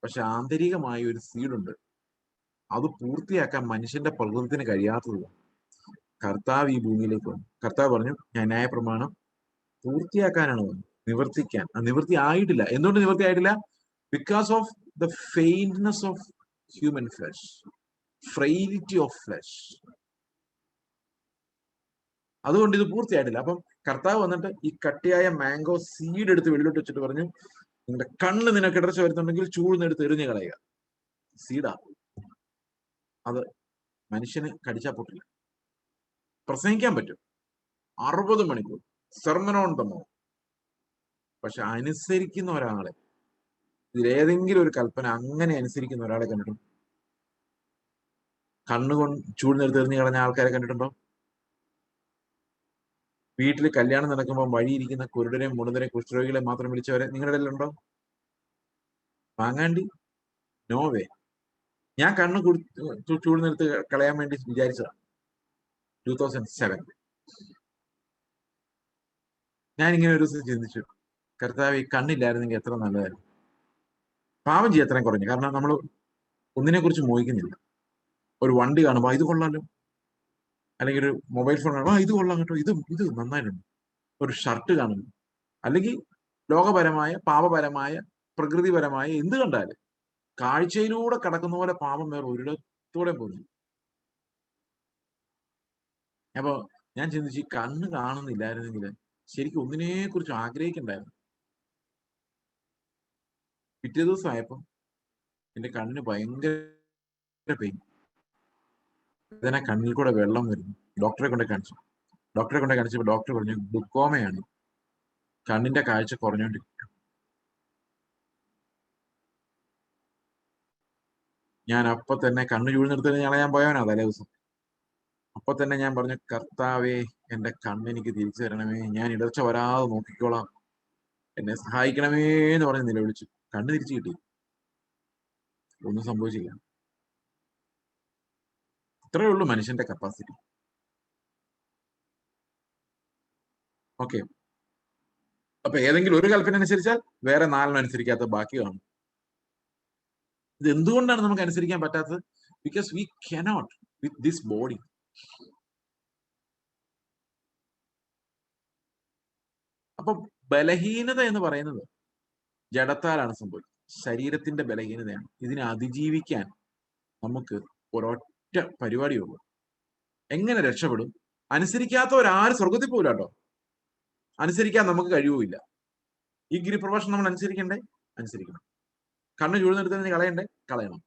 പക്ഷെ ആന്തരികമായ ഒരു സീഡുണ്ട്, അത് പൂർത്തിയാക്കാൻ മനുഷ്യന്റെ പ്രകൃതത്തിന് കഴിയാത്തത്. കർത്താവ് ഈ ഭൂമിയിലേക്ക് വന്നു. കർത്താവ് പറഞ്ഞു, ഞാൻ ന്യായപ്രമാണം പൂർത്തിയാക്കാനാണ് വന്നത്, നിവർത്തിക്കാൻ. നിവൃത്തി ആയിട്ടില്ല. എന്തുകൊണ്ട് നിവൃത്തി ആയിട്ടില്ല? Because of the faintness of human flesh, frailty of flesh. അതുകൊണ്ട് ഇത് പൂർത്തിയായിട്ടില്ല. അപ്പം കർത്താവ് വന്നിട്ട് ഈ കട്ടിയായ മാംഗോ സീഡ് എടുത്ത് വെളിയിലോട്ട് വെച്ചിട്ട് പറഞ്ഞു, നിങ്ങളുടെ കണ്ണ് നിനക്ക് ഇടർച്ച വരുന്നുണ്ടെങ്കിൽ ചൂഴ്ന്നെടുത്ത് എറിഞ്ഞു കളയുക. സീഡാ അത്, മനുഷ്യന് കടിച്ചാൽ പൊട്ടില്ല. പ്രസംഗിക്കാൻ പറ്റും 60 മണിക്കൂർ സെർമൺ ഓൺ ദ മൗണ്ട്. പക്ഷെ അനുസരിക്കുന്ന ഒരാളെ, ഇതിലേതെങ്കിലും ഒരു കൽപ്പന അങ്ങനെ അനുസരിക്കുന്ന ഒരാളെ കണ്ടിട്ടുണ്ടോ? കണ്ണുകൊണ്ട് ചൂഴ്ന്നെടുത്ത് എറിഞ്ഞു കളഞ്ഞ ആൾക്കാരെ കണ്ടിട്ടുണ്ടോ? വീട്ടിൽ കല്യാണം നടക്കുമ്പോൾ വഴിയിരിക്കുന്ന കുരുടരെയും മുടന്തരെയും കുഷ്ഠരോഗികളെ മാത്രം വിളിച്ചവരെ നിങ്ങളുടെ ഇടയിലുണ്ടോ? വാങ്ങാണ്ടി? No way. ഞാൻ കണ്ണ് ചൂഴ്ന്നെടുത്ത് കളയാൻ വേണ്ടി വിചാരിച്ചതാണ് 2007. ഞാൻ ഇങ്ങനെ ഒരു ദിവസം ചിന്തിച്ചു, കർത്താവ് ഈ കണ്ണില്ലായിരുന്നെങ്കിൽ എത്ര നല്ലതായിരുന്നു. പാപം ചെയ്യാൻ എത്രയും കുറഞ്ഞു. കാരണം നമ്മൾ ഒന്നിനെ കുറിച്ച് മോഹിക്കുന്നില്ല. ഒരു വണ്ടി കാണുമ്പോൾ ഇത് കൊള്ളാലോ, അല്ലെങ്കിൽ ഒരു മൊബൈൽ ഫോൺ കാണുമ്പോൾ ഇത് കൊള്ളാം കേട്ടോ, ഇത് നന്നായിട്ടുണ്ട്. ഒരു ഷർട്ട് കാണുന്നു, അല്ലെങ്കിൽ ലോകപരമായ പാപപരമായ പ്രകൃതിപരമായ എന്ത് കണ്ടാലും കാഴ്ചയിലൂടെ കടക്കുന്ന പോലെ പാപം വേറെ ഒരിടത്തൂടെ പോകുന്നു. അപ്പൊ ഞാൻ ചിന്തിച്ചു, ഈ കണ്ണ് കാണുന്നില്ലായിരുന്നെങ്കിൽ ശരിക്കും ഒന്നിനെ കുറിച്ച് ആഗ്രഹിക്കണ്ടായിരുന്നു. പിറ്റേ ദിവസം ആയപ്പോ എന്റെ കണ്ണിന് ഭയങ്കര പെയിൻ, ഇതിനെ കണ്ണിൽ കൂടെ വെള്ളം വരുന്നു. ഡോക്ടറെ കൊണ്ട് കാണിച്ചപ്പോൾ ഡോക്ടർ പറഞ്ഞു ഗ്ലുക്കോമയാണ്, കണ്ണിന്റെ കാഴ്ച കുറഞ്ഞോണ്ടിരിക്കും. ഞാൻ അപ്പൊ തന്നെ കണ്ണ് ചൂഴ്ന്നെടുത്ത് കളയാൻ പോയവനാ തലേ ദിവസം. അപ്പൊ തന്നെ ഞാൻ പറഞ്ഞു, കർത്താവേ എന്റെ കണ്ണെനിക്ക് തിരിച്ചു തരണമേ, ഞാൻ ഇടർച്ച വരാതെ നോക്കിക്കോളാം, എന്നെ സഹായിക്കണമേ എന്ന് പറഞ്ഞ് നിലവിളിച്ചു. കണ്ണ് തിരിച്ചു കിട്ടി, ഒന്നും സംഭവിച്ചില്ല. ഇത്രയേ ഉള്ളൂ മനുഷ്യന്റെ കപ്പാസിറ്റി. ഓക്കെ, അപ്പൊ ഏതെങ്കിലും ഒരു കൽപ്പന അനുസരിച്ചാൽ വേറെ 4 അനുസരിക്കാത്ത ബാക്കി കാണും. ഇത് എന്തുകൊണ്ടാണ് നമുക്ക് അനുസരിക്കാൻ പറ്റാത്തത്? Because we cannot with this body. അപ്പൊ ബലഹീനത എന്ന് പറയുന്നത് ജഡത്താലാണ് സംഭവിക്കുന്നത്, ശരീരത്തിന്റെ ബലഹീനതയാണ്. ഇതിനെ അതിജീവിക്കാൻ നമുക്ക് ഒരൊറ്റ പരിപാടിയുള്ളൂ. എങ്ങനെ രക്ഷപ്പെടും? അനുസരിക്കാത്തവരാരും സ്വർഗത്തിൽ പോകില്ല കേട്ടോ. അനുസരിക്കാൻ നമുക്ക് കഴിവുമില്ല. ഈ ഗിരിപ്രഭാഷണം നമ്മൾ അനുസരിക്കണ്ടേ? അനുസരിക്കണം. കണ്ണ് ചൂഴ്ന്നെടുത്ത് കളയണ്ടേ? കളയണം.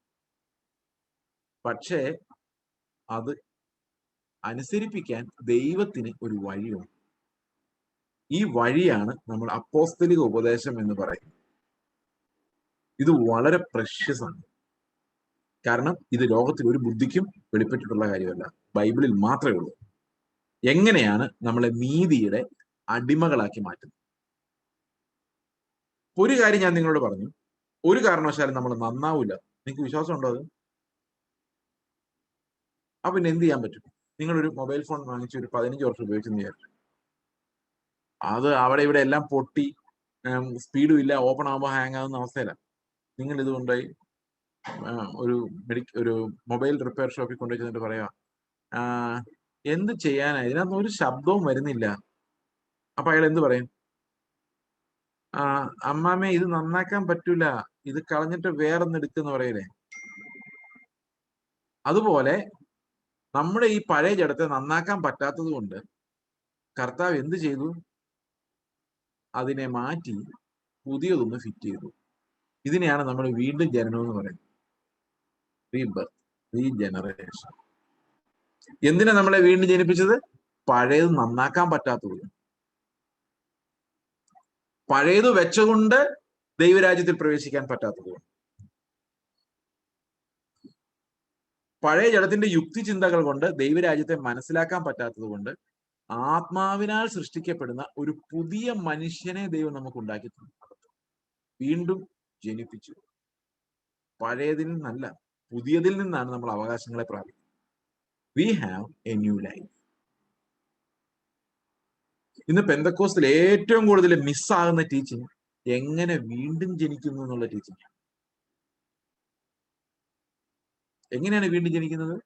പക്ഷേ അത് അനുസരിപ്പിക്കാൻ ദൈവത്തിന് ഒരു വഴിയുണ്ട്. ഈ വഴിയാണ് നമ്മൾ അപ്പോസ്തലിക ഉപദേശം എന്ന് പറയുന്നത്. ഇത് വളരെ പ്രഷ്യസ് ആണ്. കാരണം ഇത് ലോകത്തിൽ ഒരു ബുദ്ധിക്കും വെളിപ്പെട്ടിട്ടുള്ള കാര്യമല്ല, ബൈബിളിൽ മാത്രമേ ഉള്ളൂ. എങ്ങനെയാണ് നമ്മളെ നീതിയുടെ അടിമകളാക്കി മാറ്റുന്നത്? ഒരു കാര്യം ഞാൻ നിങ്ങളോട് പറഞ്ഞു, ഒരു കാരണവശാലും നമ്മൾ നന്നാവില്ല. നിങ്ങൾക്ക് വിശ്വാസം ഉണ്ടോ അത്? അപ്പൊ പിന്നെ എന്ത് ചെയ്യാൻ പറ്റും? നിങ്ങളൊരു മൊബൈൽ ഫോൺ വാങ്ങിച്ച് ഒരു 15 വർഷം ഉപയോഗിച്ചെന്ന് വിചാരിച്ചു, അത് അവിടെ ഇവിടെ എല്ലാം പൊട്ടി, സ്പീഡും ഇല്ല, ഓപ്പൺ ആകുമ്പോൾ ഹാങ് ആകുന്ന അവസ്ഥയിലാണ്. നിങ്ങൾ ഇത് കൊണ്ടുപോയി ഒരു മൊബൈൽ റിപ്പയർ ഷോപ്പിൽ കൊണ്ടുപോയി ചെന്നിട്ട് പറയാ, എന്ത് ചെയ്യാനാ, ഇതിനകത്ത് ഒരു ശബ്ദവും വരുന്നില്ല. അപ്പൊ അയാൾ എന്ത് പറയും? അമ്മാമ്മേ ഇത് നന്നാക്കാൻ പറ്റൂല, ഇത് കളഞ്ഞിട്ട് വേറൊന്ന് എടുക്കുന്ന പറയലേ. അതുപോലെ നമ്മുടെ ഈ പഴയ ജഡത്തെ നന്നാക്കാൻ പറ്റാത്തത് കൊണ്ട് കർത്താവ് എന്ത് ചെയ്തു? അതിനെ മാറ്റി പുതിയതൊന്ന് ഫിറ്റ് ചെയ്തു. ഇതിനെയാണ് നമ്മൾ വീണ്ടും ജനനം എന്ന് പറയുന്നത്. Rebirth, regeneration. എന്തിനാ നമ്മളെ വീണ്ടും ജനിപ്പിച്ചത്? പഴയത് നന്നാക്കാൻ പറ്റാത്തത്. പഴയത് വെച്ചുകൊണ്ട് ദൈവരാജ്യത്തിൽ പ്രവേശിക്കാൻ പറ്റാത്തത്. പഴയ ജഡത്തിന്റെ യുക്തി ചിന്തകൾ കൊണ്ട് ദൈവരാജ്യത്തെ മനസ്സിലാക്കാൻ പറ്റാത്തത് കൊണ്ട് ആത്മാവിനാൽ സൃഷ്ടിക്കപ്പെടുന്ന ഒരു പുതിയ മനുഷ്യനെ ദൈവം നമുക്ക് ഉണ്ടാക്കി തന്നു, വീണ്ടും ജനിപ്പിച്ചു. പഴയതിൽ നിന്നല്ല, പുതിയതിൽ നിന്നാണ് നമ്മൾ അവകാശങ്ങളെ പ്രാപിക്കുന്നത്. We have a new life. ഇന്ന് പെന്തക്കോസ്റ്റിൽ ഏറ്റവും കൂടുതൽ മിസ്സാകുന്ന ടീച്ചിങ് എങ്ങനെ വീണ്ടും ജനിക്കുന്നു എന്നുള്ള ടീച്ചിങ്. എങ്ങനെയാണ് വീണ്ടും ജനിക്കുന്നത്?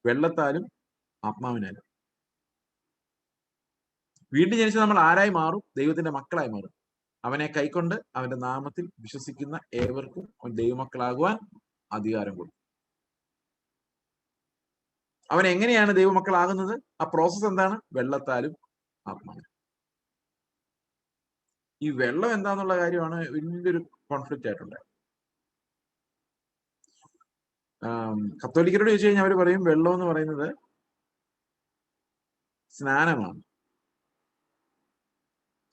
വെള്ളത്താലും ആത്മാവിനാലും. വീണ്ടും ജനിച്ച് നമ്മൾ ആരായി മാറും? ദൈവത്തിന്റെ മക്കളായി മാറും. അവനെ കൈക്കൊണ്ട് അവന്റെ നാമത്തിൽ വിശ്വസിക്കുന്ന ഏവർക്കും അവൻ ദൈവമക്കളാകുവാൻ അധികാരം കൊടുക്കും. അവൻ എങ്ങനെയാണ് ദൈവമക്കളാകുന്നത്? ആ പ്രോസസ് എന്താണ്? വെള്ളത്താലും ആത്മാവിലും. ഈ വെള്ളം എന്താന്നുള്ള കാര്യമാണ് വലിയൊരു കോൺഫ്ലിക്റ്റ് ആയിട്ടുണ്ട്. കത്തോലിക്കരോട് ചോദിച്ചു കഴിഞ്ഞാൽ അവർ പറയും വെള്ളം എന്ന് പറയുന്നത് സ്നാനമാണ്.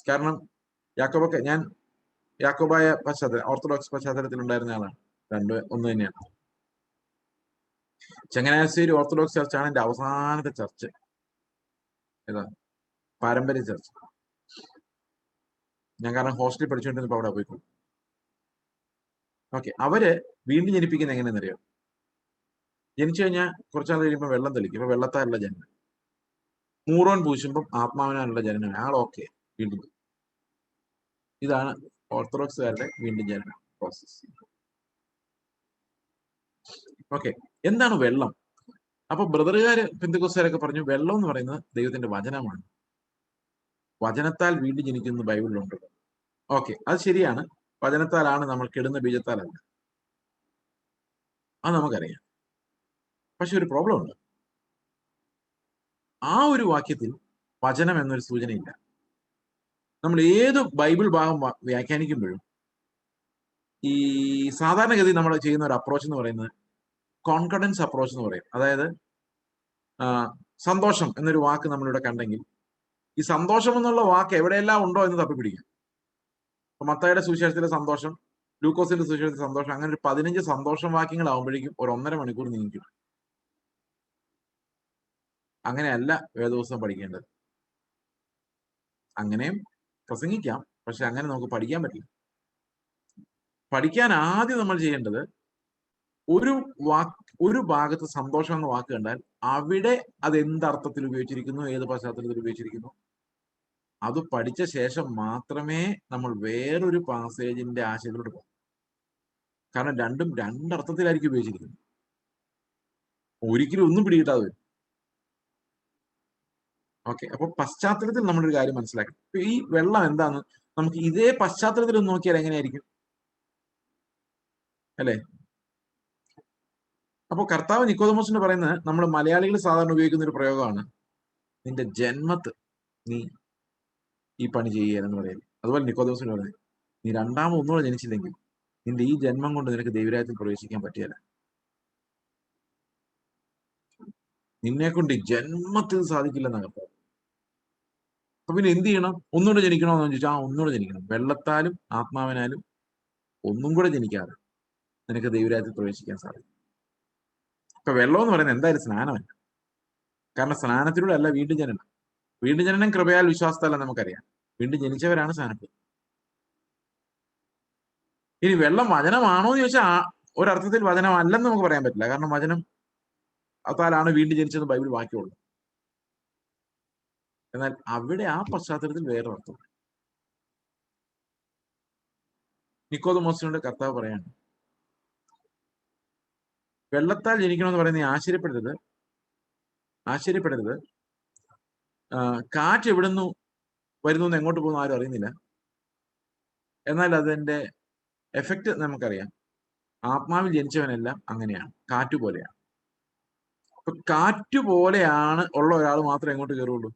കാരണം ഞാൻ യാക്കോബായ ഓർത്തഡോക്സ് പശ്ചാത്തലത്തിൽ ഉണ്ടായിരുന്ന ആളാണ്. ഒന്ന് തന്നെയാണ്. ചങ്ങനാശ്ശേരി ഓർത്തഡോക്സ് ചർച്ചാണ് എന്റെ അവസാനത്തെ ചർച്ച്. ഏതാ? പാരമ്പര്യ ചർച്ച്. ഞാൻ കാരണം ഹോസ്റ്റലിൽ പഠിച്ചുകൊണ്ടിരുന്നപ്പോ അവിടെ പോയിക്കോളും. ഓക്കെ, അവര് വീണ്ടും ജനിപ്പിക്കുന്നത് എങ്ങനെയെന്നറിയാം? ജനിച്ചു കഴിഞ്ഞാൽ കുറച്ചാൾ കഴിയുമ്പോൾ വെള്ളം തെളിക്കും. അപ്പൊ വെള്ളത്താലുള്ള ജനനം. മൂറോൻ പൂശുമ്പം ആത്മാവിനാലുള്ള ജനനം. ആൾ ഓക്കെ, വീണ്ടും. ഇതാണ് ഓർത്തഡോക്സുകാരുടെ വീണ്ടും ജനന പ്രോസസ്. ഓക്കെ, എന്താണ് വെള്ളം? അപ്പൊ ബ്രദറുകാര് പെന്തക്കോസ്തുകാരൊക്കെ പറഞ്ഞു വെള്ളം എന്ന് പറയുന്നത് ദൈവത്തിന്റെ വചനമാണ്. വചനത്താൽ വീണ്ടും ജനിക്കുന്നത് ബൈബിളിലുണ്ട്. ഓക്കെ, അത് ശരിയാണ്. വചനത്താലാണ്, നമ്മൾ കെടുന്ന ബീജത്താലല്ല. അത് നമുക്കറിയാം. പക്ഷെ ഒരു പ്രോബ്ലം ഉണ്ട്. ആ ഒരു വാക്യത്തിൽ വചനം എന്നൊരു സൂചനയില്ല. നമ്മൾ ഏത് ബൈബിൾ ഭാഗം വ്യാഖ്യാനിക്കുമ്പോഴും ഈ സാധാരണഗതി നമ്മൾ ചെയ്യുന്ന ഒരു അപ്രോച്ച് എന്ന് പറയുന്നത് കോൺകഡൻസ് അപ്രോച്ച് എന്ന് പറയും. അതായത് സന്തോഷം എന്നൊരു വാക്ക് നമ്മളിവിടെ കണ്ടെങ്കിൽ ഈ സന്തോഷം എന്നുള്ള വാക്ക് എവിടെയെല്ലാം ഉണ്ടോ എന്ന് തപ്പിപ്പിടിക്കും. അപ്പൊ മത്തായിയുടെ സുവിശേഷത്തിലെ സന്തോഷം, ലൂക്കോസിന്റെ സുവിശേഷത്തിലെ സന്തോഷം, അങ്ങനെ ഒരു 15 സന്തോഷം വാക്യങ്ങളാവുമ്പോഴേക്കും ഒരു 1.5 മണിക്കൂർ നീങ്ങിക്കും. അങ്ങനെയല്ല വേദപുസ്തകം പഠിക്കേണ്ടത്. അങ്ങനെയും പ്രസംഗിക്കാം, പക്ഷെ അങ്ങനെ നമുക്ക് പഠിക്കാൻ പറ്റില്ല. പഠിക്കാൻ ആദ്യം നമ്മൾ ചെയ്യേണ്ടത് ഒരു ഭാഗത്ത് സന്തോഷം എന്ന വാക്ക് കണ്ടാൽ അവിടെ അത് എന്തർത്ഥത്തിൽ ഉപയോഗിച്ചിരിക്കുന്നു, ഏത് പശ്ചാത്തലത്തിൽ ഉപയോഗിച്ചിരിക്കുന്നു, അത് പഠിച്ച ശേഷം മാത്രമേ നമ്മൾ വേറൊരു പാസേജിന്റെ ആശയത്തിലോട്ട് പോകും. കാരണം രണ്ടും രണ്ടർത്ഥത്തിലായിരിക്കും ഉപയോഗിച്ചിരിക്കുന്നത്. ഒരിക്കലും ഒന്നും പിടികിട്ടാതെ വരും. ഓക്കെ, അപ്പൊ പശ്ചാത്തലത്തിൽ നമ്മളൊരു കാര്യം മനസ്സിലാക്കണം. ഈ വെള്ളം എന്താന്ന് നമുക്ക് ഇതേ പശ്ചാത്തലത്തിൽ ഒന്ന് നോക്കിയാൽ എങ്ങനെയായിരിക്കും അല്ലെ? അപ്പൊ കർത്താവ് നിക്കോദെമോസിന് പറയുന്നത് നമ്മൾ മലയാളികൾ സാധാരണ ഉപയോഗിക്കുന്ന ഒരു പ്രയോഗമാണ്, നിന്റെ ജന്മത്ത് നീ ഈ പണി ചെയ്യുകയെന്ന് പറയുന്നത്. അതുപോലെ നിക്കോദെമോസിന് പറയുന്നത്, നീ ഒന്നുകൂടെ ജനിച്ചില്ലെങ്കിൽ നിന്റെ ഈ ജന്മം കൊണ്ട് നിനക്ക് ദൈവരാജ്യത്തിൽ പ്രവേശിക്കാൻ പറ്റിയല്ല. നിന്നെ കൊണ്ട് ജന്മത്തിൽ സാധിക്കില്ലെന്നാണ് കർത്താവ്. അപ്പൊ പിന്നെ എന്ത് ചെയ്യണം? ഒന്നുകൂടെ ജനിക്കണമെന്ന് ചോദിച്ചാൽ ഒന്നുകൂടെ ജനിക്കണം. വെള്ളത്താലും ആത്മാവിനാലും ഒന്നും കൂടെ ജനിക്കാതെ നിനക്ക് ദൈവരാജ്യത്തിൽ പ്രവേശിക്കാൻ സാധിക്കും. ഇപ്പൊ വെള്ളം എന്ന് പറയുന്നത് എന്തായാലും സ്നാനമല്ല. കാരണം സ്നാനത്തിലൂടെ അല്ല വീണ്ടും ജനനം. വീണ്ടും ജനനം കൃപയാൽ വിശ്വാസത്താല നമുക്കറിയാം. വീണ്ടും ജനിച്ചവരാണ് സ്നാനപ്പെടുന്നത്. ഇനി വെള്ളം വചനമാണോ എന്ന് ചോദിച്ചാൽ ഒരർത്ഥത്തിൽ വചനമല്ലെന്ന് നമുക്ക് പറയാൻ പറ്റില്ല. കാരണം വചനം അതാലാണ് വീണ്ടും ജനിച്ചെന്ന് ബൈബിൾ വാക്യമുള്ളൂ. എന്നാൽ അവിടെ ആ പശ്ചാത്തലത്തിൽ വേറെ അർത്ഥം. നിക്കോദെമോസിനോട് കർത്താവ് പറയാണ്, വെള്ളത്താൽ ജനിക്കണമെന്ന് പറയുന്നത് ആശ്ചര്യപ്പെടരുത്. കാറ്റ് എവിടുന്നു വരുന്നു എന്ന് എങ്ങോട്ട് പോകുന്നു ആരും അറിയുന്നില്ല. എന്നാൽ അതിന്റെ എഫക്റ്റ് നമുക്കറിയാം. ആത്മാവിൽ ജനിച്ചവനെല്ലാം അങ്ങനെയാണ്, കാറ്റുപോലെയാണ്. അപ്പൊ കാറ്റുപോലെയാണ് ഉള്ള ഒരാൾ മാത്രമേ എങ്ങോട്ട് കയറുള്ളൂ?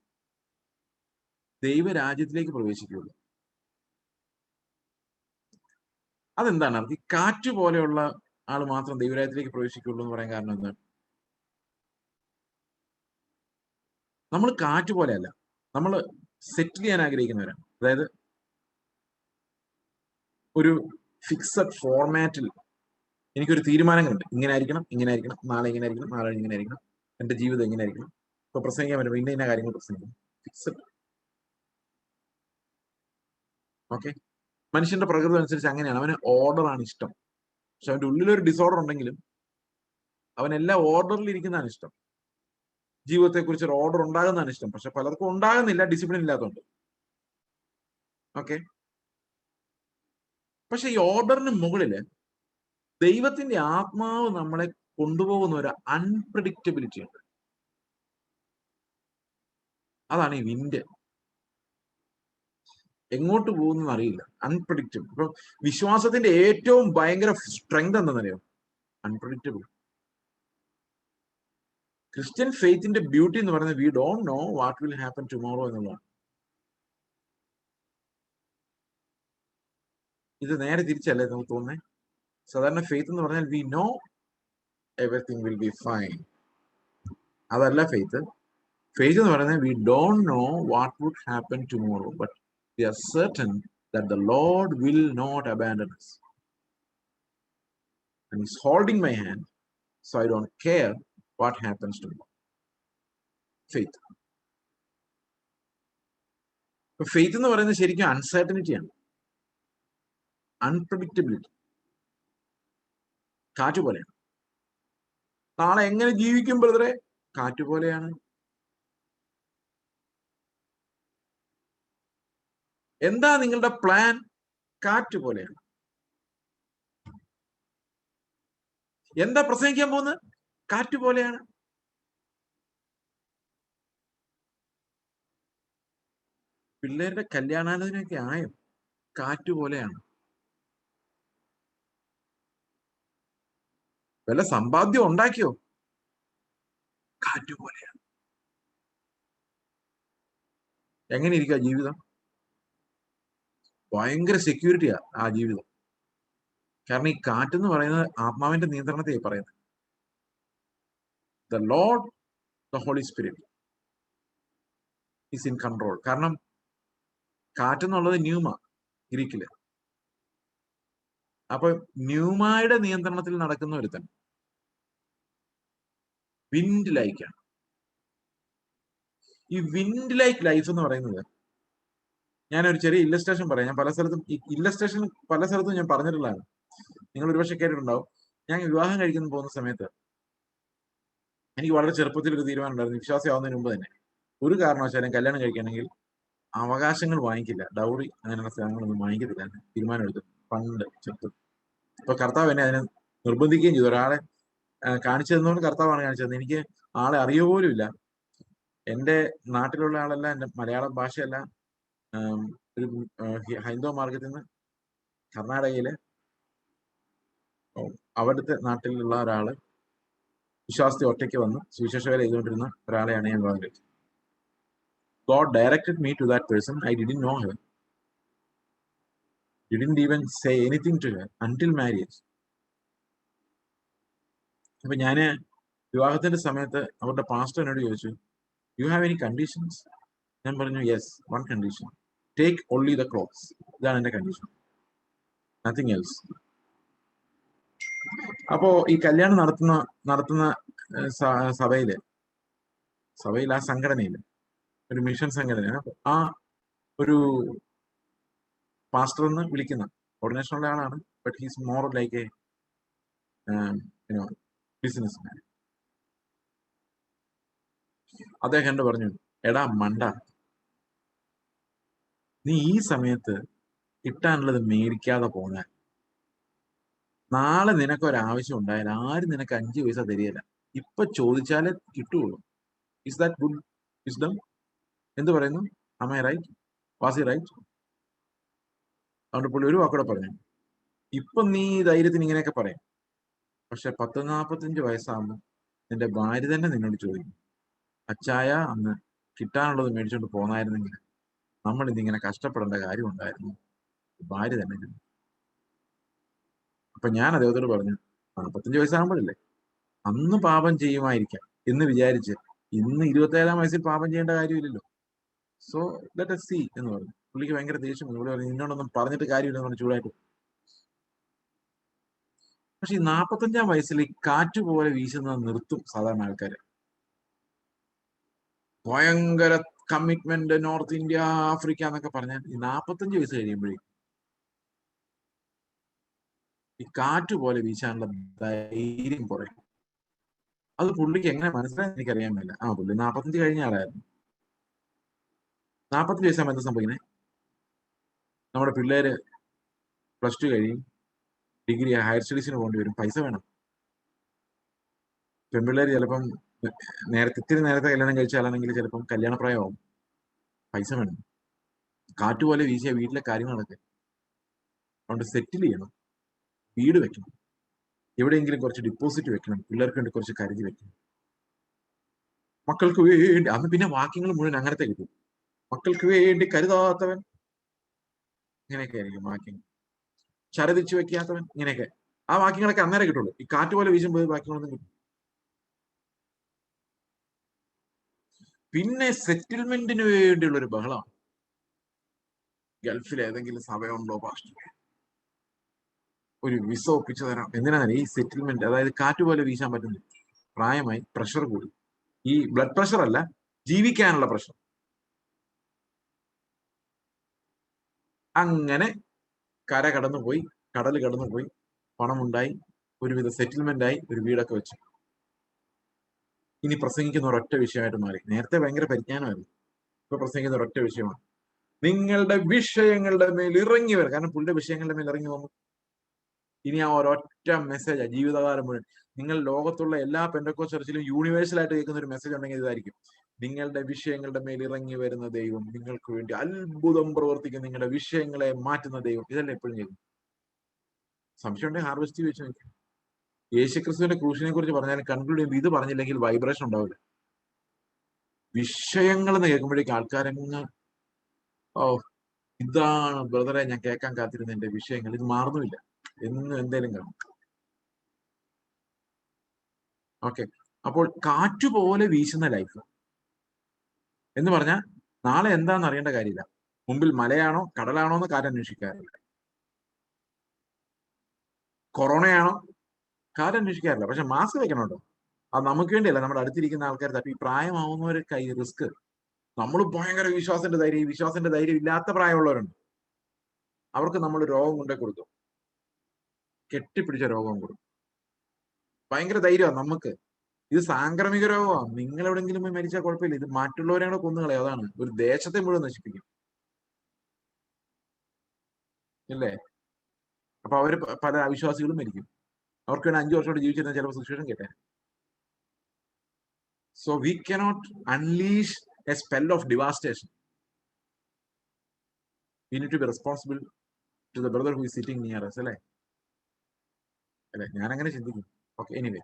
ദൈവരാജ്യത്തിലേക്ക് പ്രവേശിക്കുകയുള്ളൂ. അതെന്താണ്? ഈ കാറ്റ് പോലെയുള്ള ആൾ മാത്രം ദൈവരാജ്യത്തിലേക്ക് പ്രവേശിക്കുകയുള്ളൂ എന്ന് പറയാൻ കാരണം എന്താണ്? നമ്മൾ കാറ്റ് പോലെയല്ല, നമ്മൾ സെറ്റിൽ ചെയ്യാൻ ആഗ്രഹിക്കുന്നവരാണ്. അതായത് ഒരു ഫിക്സഡ് ഫോർമാറ്റിൽ എനിക്കൊരു തീരുമാനങ്ങളുണ്ട്. ഇങ്ങനെ ആയിരിക്കണം, നാളെ ഇങ്ങനെ ആയിരിക്കണം, നാളെ ഇങ്ങനെ ആയിരിക്കണം, എന്റെ ജീവിതം എങ്ങനെ ആയിരിക്കണം, ഇപ്പൊ പ്രസംഗിക്കാൻ പറ്റുമ്പോൾ ഇന്ന കാര്യങ്ങൾ പ്രസംഗിക്കണം. ഫിക്സഡ്. ഓക്കെ, മനുഷ്യന്റെ പ്രകൃതി അനുസരിച്ച് അങ്ങനെയാണ്. അവന് ഓർഡറാണ് ഇഷ്ടം. പക്ഷെ അവന്റെ ഉള്ളിലൊരു ഡിസോർഡർ ഉണ്ടെങ്കിലും അവനെല്ലാം ഓർഡറിൽ ഇരിക്കുന്നതാണ് ഇഷ്ടം. ജീവിതത്തെ കുറിച്ച് ഒരു ഓർഡർ ഉണ്ടാകുന്നതാണ് ഇഷ്ടം. പക്ഷെ പലർക്കും ഉണ്ടാകുന്നില്ല, ഡിസിപ്ലിൻ ഇല്ലാത്തതുകൊണ്ട്. ഓക്കെ, പക്ഷെ ഈ ഓർഡറിന് മുകളില് ദൈവത്തിന്റെ ആത്മാവ് നമ്മളെ കൊണ്ടുപോകുന്ന ഒരു അൺപ്രഡിക്റ്റബിലിറ്റി ഉണ്ട്. അതാണ് ഈ വിൻഡ്. എങ്ങോട്ട് പോകുന്നു അറിയില്ല, അൺപ്രഡിക്റ്റബിൾ. ഇപ്പൊ വിശ്വാസത്തിന്റെ ഏറ്റവും ഭയങ്കര സ്ട്രെങ്ത് എന്താണെന്നറിയോ? അൺപ്രഡിക്റ്റബിൾ. ക്രിസ്ത്യൻ ഫെയ്ത്തിന്റെ ബ്യൂട്ടി എന്ന് പറയുന്നത് we don't know what will happen tomorrow എന്നുള്ളതാണ്. ഇത് നേരെ തിരിച്ചല്ലേ നമുക്ക് തോന്നുന്നത്. സാധാരണ ഫെയ്ത്ത് എന്ന് പറഞ്ഞാൽ we know everything will be fine. അതല്ല ഫെയ്ത്ത്. ഫെയ്ത്ത് എന്ന് പറയുന്നത് we don't know what would happen tomorrow, but we are certain that the Lord will not abandon us. And He's holding my hand, so I don't care what happens to me. Faith. Faith എന്ന് പറയുന്നത് ശരിക്കും അൺസർട്ടനിറ്റിയാണ്, അൺപ്രഡിക്റ്റബിലിറ്റി. കാറ്റ് പോലെയാണ്. നാളെ എങ്ങനെ ജീവിക്കും ബ്രദറെ? കാറ്റ് പോലെയാണ്. എന്താ നിങ്ങളുടെ പ്ലാൻ? കാറ്റ് പോലെയാണ്. എന്താ പ്രസംഗിക്കാൻ പോകുന്നത്? കാറ്റ് പോലെയാണ്. പിള്ളേരുടെ കല്യാണാലോചനയൊക്കെ ആയോ? കാറ്റ് പോലെയാണ്. വല്ല സമ്പാദ്യം ഉണ്ടാക്കിയോ? കാറ്റ് പോലെയാണ്. എങ്ങനെ ഇരിക്കുക ജീവിതം? ഭയങ്കര സെക്യൂരിറ്റിയാ ആ ജീവിതം. കാരണം ഈ കാറ്റെന്ന് പറയുന്നത് ആത്മാവിന്റെ നിയന്ത്രണത്തെ പറയുന്നത്. The Lord, the holy Spirit is in control. കാരണം കാറ്റെന്നുള്ളത് ന്യൂമ ഗ്രീക്കില്. അപ്പൊ ന്യൂമയുടെ നിയന്ത്രണത്തിൽ നടക്കുന്ന ഒരുത്തൻ വിൻഡ് ലൈക്കാണ്. ഈ വിൻഡ് ലൈക്ക് ലൈഫ് എന്ന് പറയുന്നത്, ഞാനൊരു ചെറിയ ഇല്ലസ്ട്രേഷൻ പറയാം. ഞാൻ പല സ്ഥലത്തും ഈ ഇല്ലസ്ട്രേഷൻ ഞാൻ പറഞ്ഞിട്ടുള്ളതാണ്. നിങ്ങൾ ഒരുപക്ഷെ കേട്ടിട്ടുണ്ടാവും. ഞാൻ വിവാഹം കഴിക്കുന്ന പോകുന്ന സമയത്ത് എനിക്ക് വളരെ ചെറുപ്പത്തിൽ ഒരു തീരുമാനം ഉണ്ടായിരുന്നു. വിശ്വാസിയാവുന്നതിന് മുമ്പ് തന്നെ ഒരു കാരണവശാലും കല്യാണം കഴിക്കുകയാണെങ്കിൽ അവകാശങ്ങൾ വാങ്ങിക്കില്ല, ഡൗറി അങ്ങനെയുള്ള സാധനങ്ങളൊന്നും വാങ്ങിക്കത്തില്ല തീരുമാനം എടുത്തു പണ്ട് ചെറുപ്പം. ഇപ്പൊ കർത്താവ് എന്നെ അതിനെ നിർബന്ധിക്കുകയും ചെയ്തു. ഒരാളെ കാണിച്ചു തന്നുകൊണ്ട് കർത്താവാണ് കാണിച്ചു തന്നത്. എനിക്ക് ആളെ അറിയുക പോലും ഇല്ല. എന്റെ നാട്ടിലുള്ള ആളല്ല, എന്റെ മലയാള ഭാഷയല്ല. ഒരു ഹൈന്ദവ മാർഗത്തിൽ നിന്ന് കർണാടകയിലെ അവിടുത്തെ നാട്ടിലുള്ള ഒരാള് വിശ്വാസത്തെ ഒറ്റയ്ക്ക് വന്ന് സുവിശേഷ വേല ചെയ്തുകൊണ്ടിരുന്ന ഒരാളെയാണ് ഞാൻ വിവാഹം കഴിച്ചത്. God directed me to that person. I didn't know her. Didn't even say anything to her until marriage. അപ്പൊ ഞാന് വിവാഹത്തിന്റെ സമയത്ത് അവരുടെ പാസ്റ്റർ എന്നോട് ചോദിച്ചു, യു ഹാവ് എനി കണ്ടീഷൻസ്? ഞാൻ പറഞ്ഞു, yes, one condition, take only the clothes. ഇതാണ് എന്റെ കണ്ടീഷൻ, നത്തിങ് എൽസ്. അപ്പോ ഈ കല്യാണം നടത്തുന്ന സഭയില് ആ സംഘടനയില് ഒരു മിഷൻ സംഘടന, ആ ഒരു പാസ്റ്റർ എന്ന് വിളിക്കുന്ന ഓർഡിനേഷനുള്ള ആളാണ്. But he's more like A business man. അദ്ദേഹം എന്നോട് പറഞ്ഞു, എടാ മണ്ട, നീ ഈ സമയത്ത് കിട്ടാനുള്ളത് മേടിക്കാതെ പോകാൻ, നാളെ നിനക്കൊരാവശ്യം ഉണ്ടായാൽ ആരും നിനക്ക് 5 പൈസ തരികയില്ല. ഇപ്പൊ ചോദിച്ചാലേ കിട്ടുള്ളൂ. Is that good wisdom? എന്ത് പറയുന്നു? Am I right? Was I right? അതുകൊണ്ട് പുള്ളി ഒരു വാക്കൂടെ പറഞ്ഞു, ഇപ്പൊ നീ ധൈര്യത്തിന് ഇങ്ങനെയൊക്കെ പറയും, പക്ഷെ 40-45 വയസ്സാകുമ്പോൾ നിന്റെ ഭാര്യ തന്നെ നിന്നോട് ചോദിക്കും, അച്ചായ അന്ന് കിട്ടാനുള്ളത് മേടിച്ചോണ്ട് പോന്നായിരുന്നെങ്കിൽ നമ്മൾ ഇന്നിങ്ങനെ കഷ്ടപ്പെടേണ്ട കാര്യം ഉണ്ടായിരുന്നു. ഭാര്യ തന്നെ. അപ്പൊ ഞാൻ അദ്ദേഹത്തോട് പറഞ്ഞു, 45 വയസ്സാകുമ്പോഴല്ലേ, അന്ന് പാപം ചെയ്യുമായിരിക്കാം എന്ന് വിചാരിച്ച് ഇന്ന് 27-ാം വയസ്സിൽ പാപം ചെയ്യേണ്ട കാര്യമില്ലല്ലോ. സോ ലെറ്റ് us see എന്ന് പറഞ്ഞു. പുള്ളിക്ക് ഭയങ്കര ദേഷ്യം വന്നു. പുള്ളി പറഞ്ഞു, നിന്നോടൊന്നും പറഞ്ഞിട്ട് കാര്യമില്ലെന്ന് പറഞ്ഞു ചൂടായിട്ട്. പക്ഷെ ഈ 45-ാം വയസ്സിൽ ഈ കാറ്റ് പോലെ വീശുന്നത് നിർത്തും സാധാരണ ആൾക്കാര്. ഭയങ്കര കമ്മിറ്റ്മെന്റ്, നോർത്ത് ഇന്ത്യ, ആഫ്രിക്ക എന്നൊക്കെ പറഞ്ഞാൽ ഈ 45 വയസ്സ് കഴിയുമ്പോഴേ ഈ കാറ്റ് പോലെ വീശാനുള്ള ധൈര്യം കുറയും. അത് പുള്ളിക്ക് എങ്ങനെ മനസ്സിലായെന്ന് എനിക്കറിയാൻ പറ്റില്ല. പുള്ളി 45 കഴിഞ്ഞ ആളായിരുന്നു. 45 വയസ്സാകുമ്പോൾ എന്താ സംഭവിക്കുന്നത്? നമ്മുടെ പിള്ളേര് +2 കഴിയും, ഡിഗ്രി ഹയർ സ്റ്റഡീസിന് പോകേണ്ടി വരും, പൈസ വേണം. പെൺപിള്ളേര് ചിലപ്പം ഇത്തിരി നേരത്തെ കല്യാണം കഴിച്ചാലാണെങ്കിൽ ചിലപ്പം കല്യാണപ്രായമാവും, പൈസ വേണം. കാറ്റുപോലെ വീശിയ വീട്ടിലെ കാര്യങ്ങളൊക്കെ അതുകൊണ്ട് സെറ്റിൽ ചെയ്യണം, വീട് വെക്കണം, എവിടെയെങ്കിലും കുറച്ച് ഡിപ്പോസിറ്റ് വെക്കണം, പിള്ളേർക്ക് വേണ്ടി കുറച്ച് കരുതി വെക്കണം. മക്കൾക്ക് വേണ്ടി, അന്ന് പിന്നെ വാക്യങ്ങൾ മുഴുവൻ അങ്ങനത്തെ കിട്ടും. മക്കൾക്ക് വേണ്ടി കരുതാത്തവൻ, ഇങ്ങനെയൊക്കെ ആയിരിക്കും വാക്യങ്ങൾ. ചരതിച്ചു വെക്കാത്തവൻ, ഇങ്ങനെയൊക്കെ. ആ വാക്യങ്ങളൊക്കെ അന്നേരം കിട്ടുള്ളൂ. ഈ കാറ്റ് പോലെ വീശുമ്പോൾ വാക്യങ്ങളൊന്നും കിട്ടും. പിന്നെ സെറ്റിൽമെന്റിന് വേണ്ടിയുള്ള ഒരു ബഹളമാണ്. ഗൾഫിൽ ഏതെങ്കിലും സഭയുണ്ടോ പാസ്റ്റർ, ഒരു വിസ ഒപ്പിച്ചു തരാം. എന്തിനാണ് ഈ സെറ്റിൽമെന്റ്? അതായത് കാറ്റ് പോലെ വീശാൻ പറ്റുന്നു. പ്രായമായി, പ്രഷർ കൂടി. ഈ ബ്ലഡ് പ്രഷർ അല്ല, ജീവിക്കാനുള്ള പ്രഷർ. അങ്ങനെ കര കടന്നുപോയി, കടൽ കടന്നുപോയി, പണമുണ്ടായി, ഒരുവിധ സെറ്റിൽമെന്റ് ആയി, ഒരു വീടൊക്കെ വെച്ചു. ഇനി പ്രസംഗിക്കുന്ന ഒരൊറ്റ വിഷയമായിട്ട് മാറി. നേരത്തെ ഭയങ്കര പരിജ്ഞാനമായിരുന്നു, ഇപ്പൊ പ്രസംഗിക്കുന്ന ഒരൊറ്റ വിഷയമാണ്. നിങ്ങളുടെ വിഷയങ്ങളുടെ മേൽ ഇറങ്ങി വരും. കാരണം പുള്ളിയുടെ വിഷയങ്ങളുടെ മേൽ ഇറങ്ങി വന്നു. ഇനി ആ ഒരൊറ്റ മെസ്സേജാ ജീവിതകാലം മുഴുവൻ. നിങ്ങൾ ലോകത്തുള്ള എല്ലാ പെന്തക്കോസ്ത് ചർച്ചിലും യൂണിവേഴ്സൽ ആയിട്ട് കേൾക്കുന്ന ഒരു മെസ്സേജ് ഉണ്ടെങ്കിൽ ഇതായിരിക്കും: നിങ്ങളുടെ വിഷയങ്ങളുടെ മേൽ ഇറങ്ങി വരുന്ന ദൈവം, നിങ്ങൾക്ക് വേണ്ടി അത്ഭുതം പ്രവർത്തിക്കും, നിങ്ങളുടെ വിഷയങ്ങളെ മാറ്റുന്ന ദൈവം. ഇതല്ലേ എപ്പോഴും കേൾക്കും. സംശയം ഉണ്ടെങ്കിൽ ഹാർവെസ്റ്റ് വെച്ച് നോക്കി. യേശുക്രിസ്തുവിന്റെ ക്രൂശിനെ കുറിച്ച് പറഞ്ഞാലും കൺക്ലൂഡ് ചെയ്യുമ്പോൾ ഇത് പറഞ്ഞില്ലെങ്കിൽ വൈബ്രേഷൻ ഉണ്ടാവില്ല. വിഷയങ്ങൾ എന്ന് കേൾക്കുമ്പോഴേക്കും ആൾക്കാരങ്ങ്, ഓ ഇതാണ് ബ്രദറെ ഞാൻ കേൾക്കാൻ കാത്തിരുന്ന എന്റെ വിഷയങ്ങൾ, ഇത് മാറുന്നുമില്ല, എന്നും എന്തേലും കാണും. ഓക്കെ, അപ്പോൾ കാറ്റുപോലെ വീശുന്ന ലൈഫ് എന്ന് പറഞ്ഞാൽ നാളെ എന്താണെന്ന് അറിയേണ്ട കാര്യമില്ല. മുമ്പിൽ മലയാണോ കടലാണോ എന്ന് കാറ്റന്വേഷിക്കാറില്ല. കൊറോണയാണോ കാറ്റന്വേഷിക്കാറില്ല. പക്ഷെ മാസ്ക് വെക്കണം കേട്ടോ. അത് നമുക്ക് വേണ്ടിയല്ല, നമ്മുടെ അടുത്തിരിക്കുന്ന ആൾക്കാർ തപ്പി. ഈ പ്രായമാവുന്നവരൊക്കെ ഈ റിസ്ക്. നമ്മൾ ഭയങ്കര വിശ്വാസത്തിന്റെ ധൈര്യം ഇല്ലാത്ത പ്രായമുള്ളവരുണ്ട്. അവർക്ക് നമ്മൾ രോഗം കൊണ്ടേ കൊടുക്കും, കെട്ടിപ്പിടിച്ച രോഗം കൊടുക്കും. ഭയങ്കര ധൈര്യമാണ് നമുക്ക്. ഇത് സാംക്രമിക രോഗമാണ്. നിങ്ങൾ എവിടെങ്കിലും പോയി മരിച്ചാൽ കുഴപ്പമില്ല, ഇത് മറ്റുള്ളവരെ കൂടെ കൊന്നുകളയും. അതാണ്, ഒരു ദേശത്തെ മുഴുവൻ നശിപ്പിക്കും, ഇല്ലേ? അപ്പൊ അവര് പല അവിശ്വാസികളും മരിക്കും. അവർക്ക് വേണ്ടി 5 വർഷത്തോടെ ജീവിച്ചിരുന്ന ചിലപ്പോൾ സിറ്റുവേഷൻ കേട്ടെ. So we cannot unleash a spell of devastation. We need to be responsible to the brother who is sitting near us, അല്ലേ? ഞാൻ അങ്ങനെ ചിന്തിക്കും. ഓക്കെ, എനിവേ,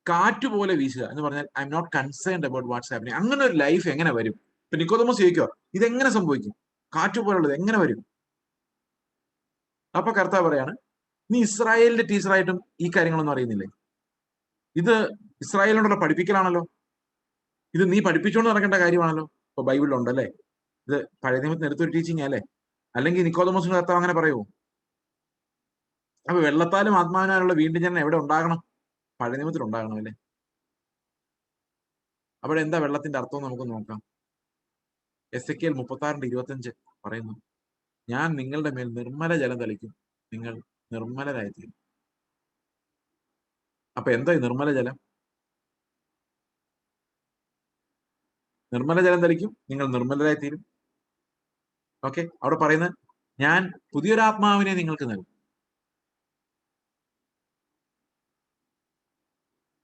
കാറ്റുപോലെ വീശുക എന്ന് പറഞ്ഞാൽ I'm not concerned about what's happening. അങ്ങനെ ഒരു ലൈഫ് എങ്ങനെ വരും? ഇപ്പൊ നിക്കോദമോസ് ചോദിക്കുക, ഇതെങ്ങനെ സംഭവിക്കും? കാറ്റുപോലുള്ളത് എങ്ങനെ വരും? അപ്പൊ കർത്താവ് പറയാണ്, നീ ഇസ്രായേലിന്റെ ടീച്ചറായിട്ടും ഈ കാര്യങ്ങളൊന്നും അറിയുന്നില്ലേ? ഇത് ഇസ്രായേലിനോടുള്ള പഠിപ്പിക്കലാണല്ലോ, ഇത് നീ പഠിപ്പിച്ചുകൊണ്ട് നടക്കേണ്ട കാര്യമാണല്ലോ. ഇപ്പൊ ബൈബിളിലുണ്ടല്ലേ, ഇത് പഴയ നിയമത്തിന് എടുത്തൊരു ടീച്ചിങ് അല്ലേ? അല്ലെങ്കിൽ നിക്കോദമോസിന്റെ കർത്താവ് അങ്ങനെ പറയുമോ? അപ്പൊ വെള്ളത്താലും ആത്മാവിനാലുള്ള വീണ്ടും ജനനം എവിടെ ഉണ്ടാകണം? പഴയ നിയമത്തിൽ ഉണ്ടാകണം, അല്ലേ? അവിടെ എന്താ വെള്ളത്തിന്റെ അർത്ഥം നമുക്ക് നോക്കാം. എസെക്കിയേൽ 36:25 പറയുന്നു, ഞാൻ നിങ്ങളുടെ മേൽ നിർമ്മല ജലം തളിക്കും, നിങ്ങൾ നിർമ്മലരായിത്തീരും. അപ്പൊ എന്താ ഈ നിർമ്മല ജലം? നിർമ്മല ജലം തളിക്കും, നിങ്ങൾ നിർമ്മലരായിത്തീരും. ഓക്കെ, അവിടെ പറയുന്നത്, ഞാൻ പുതിയൊരാത്മാവിനെ നിങ്ങൾക്ക് നൽകും,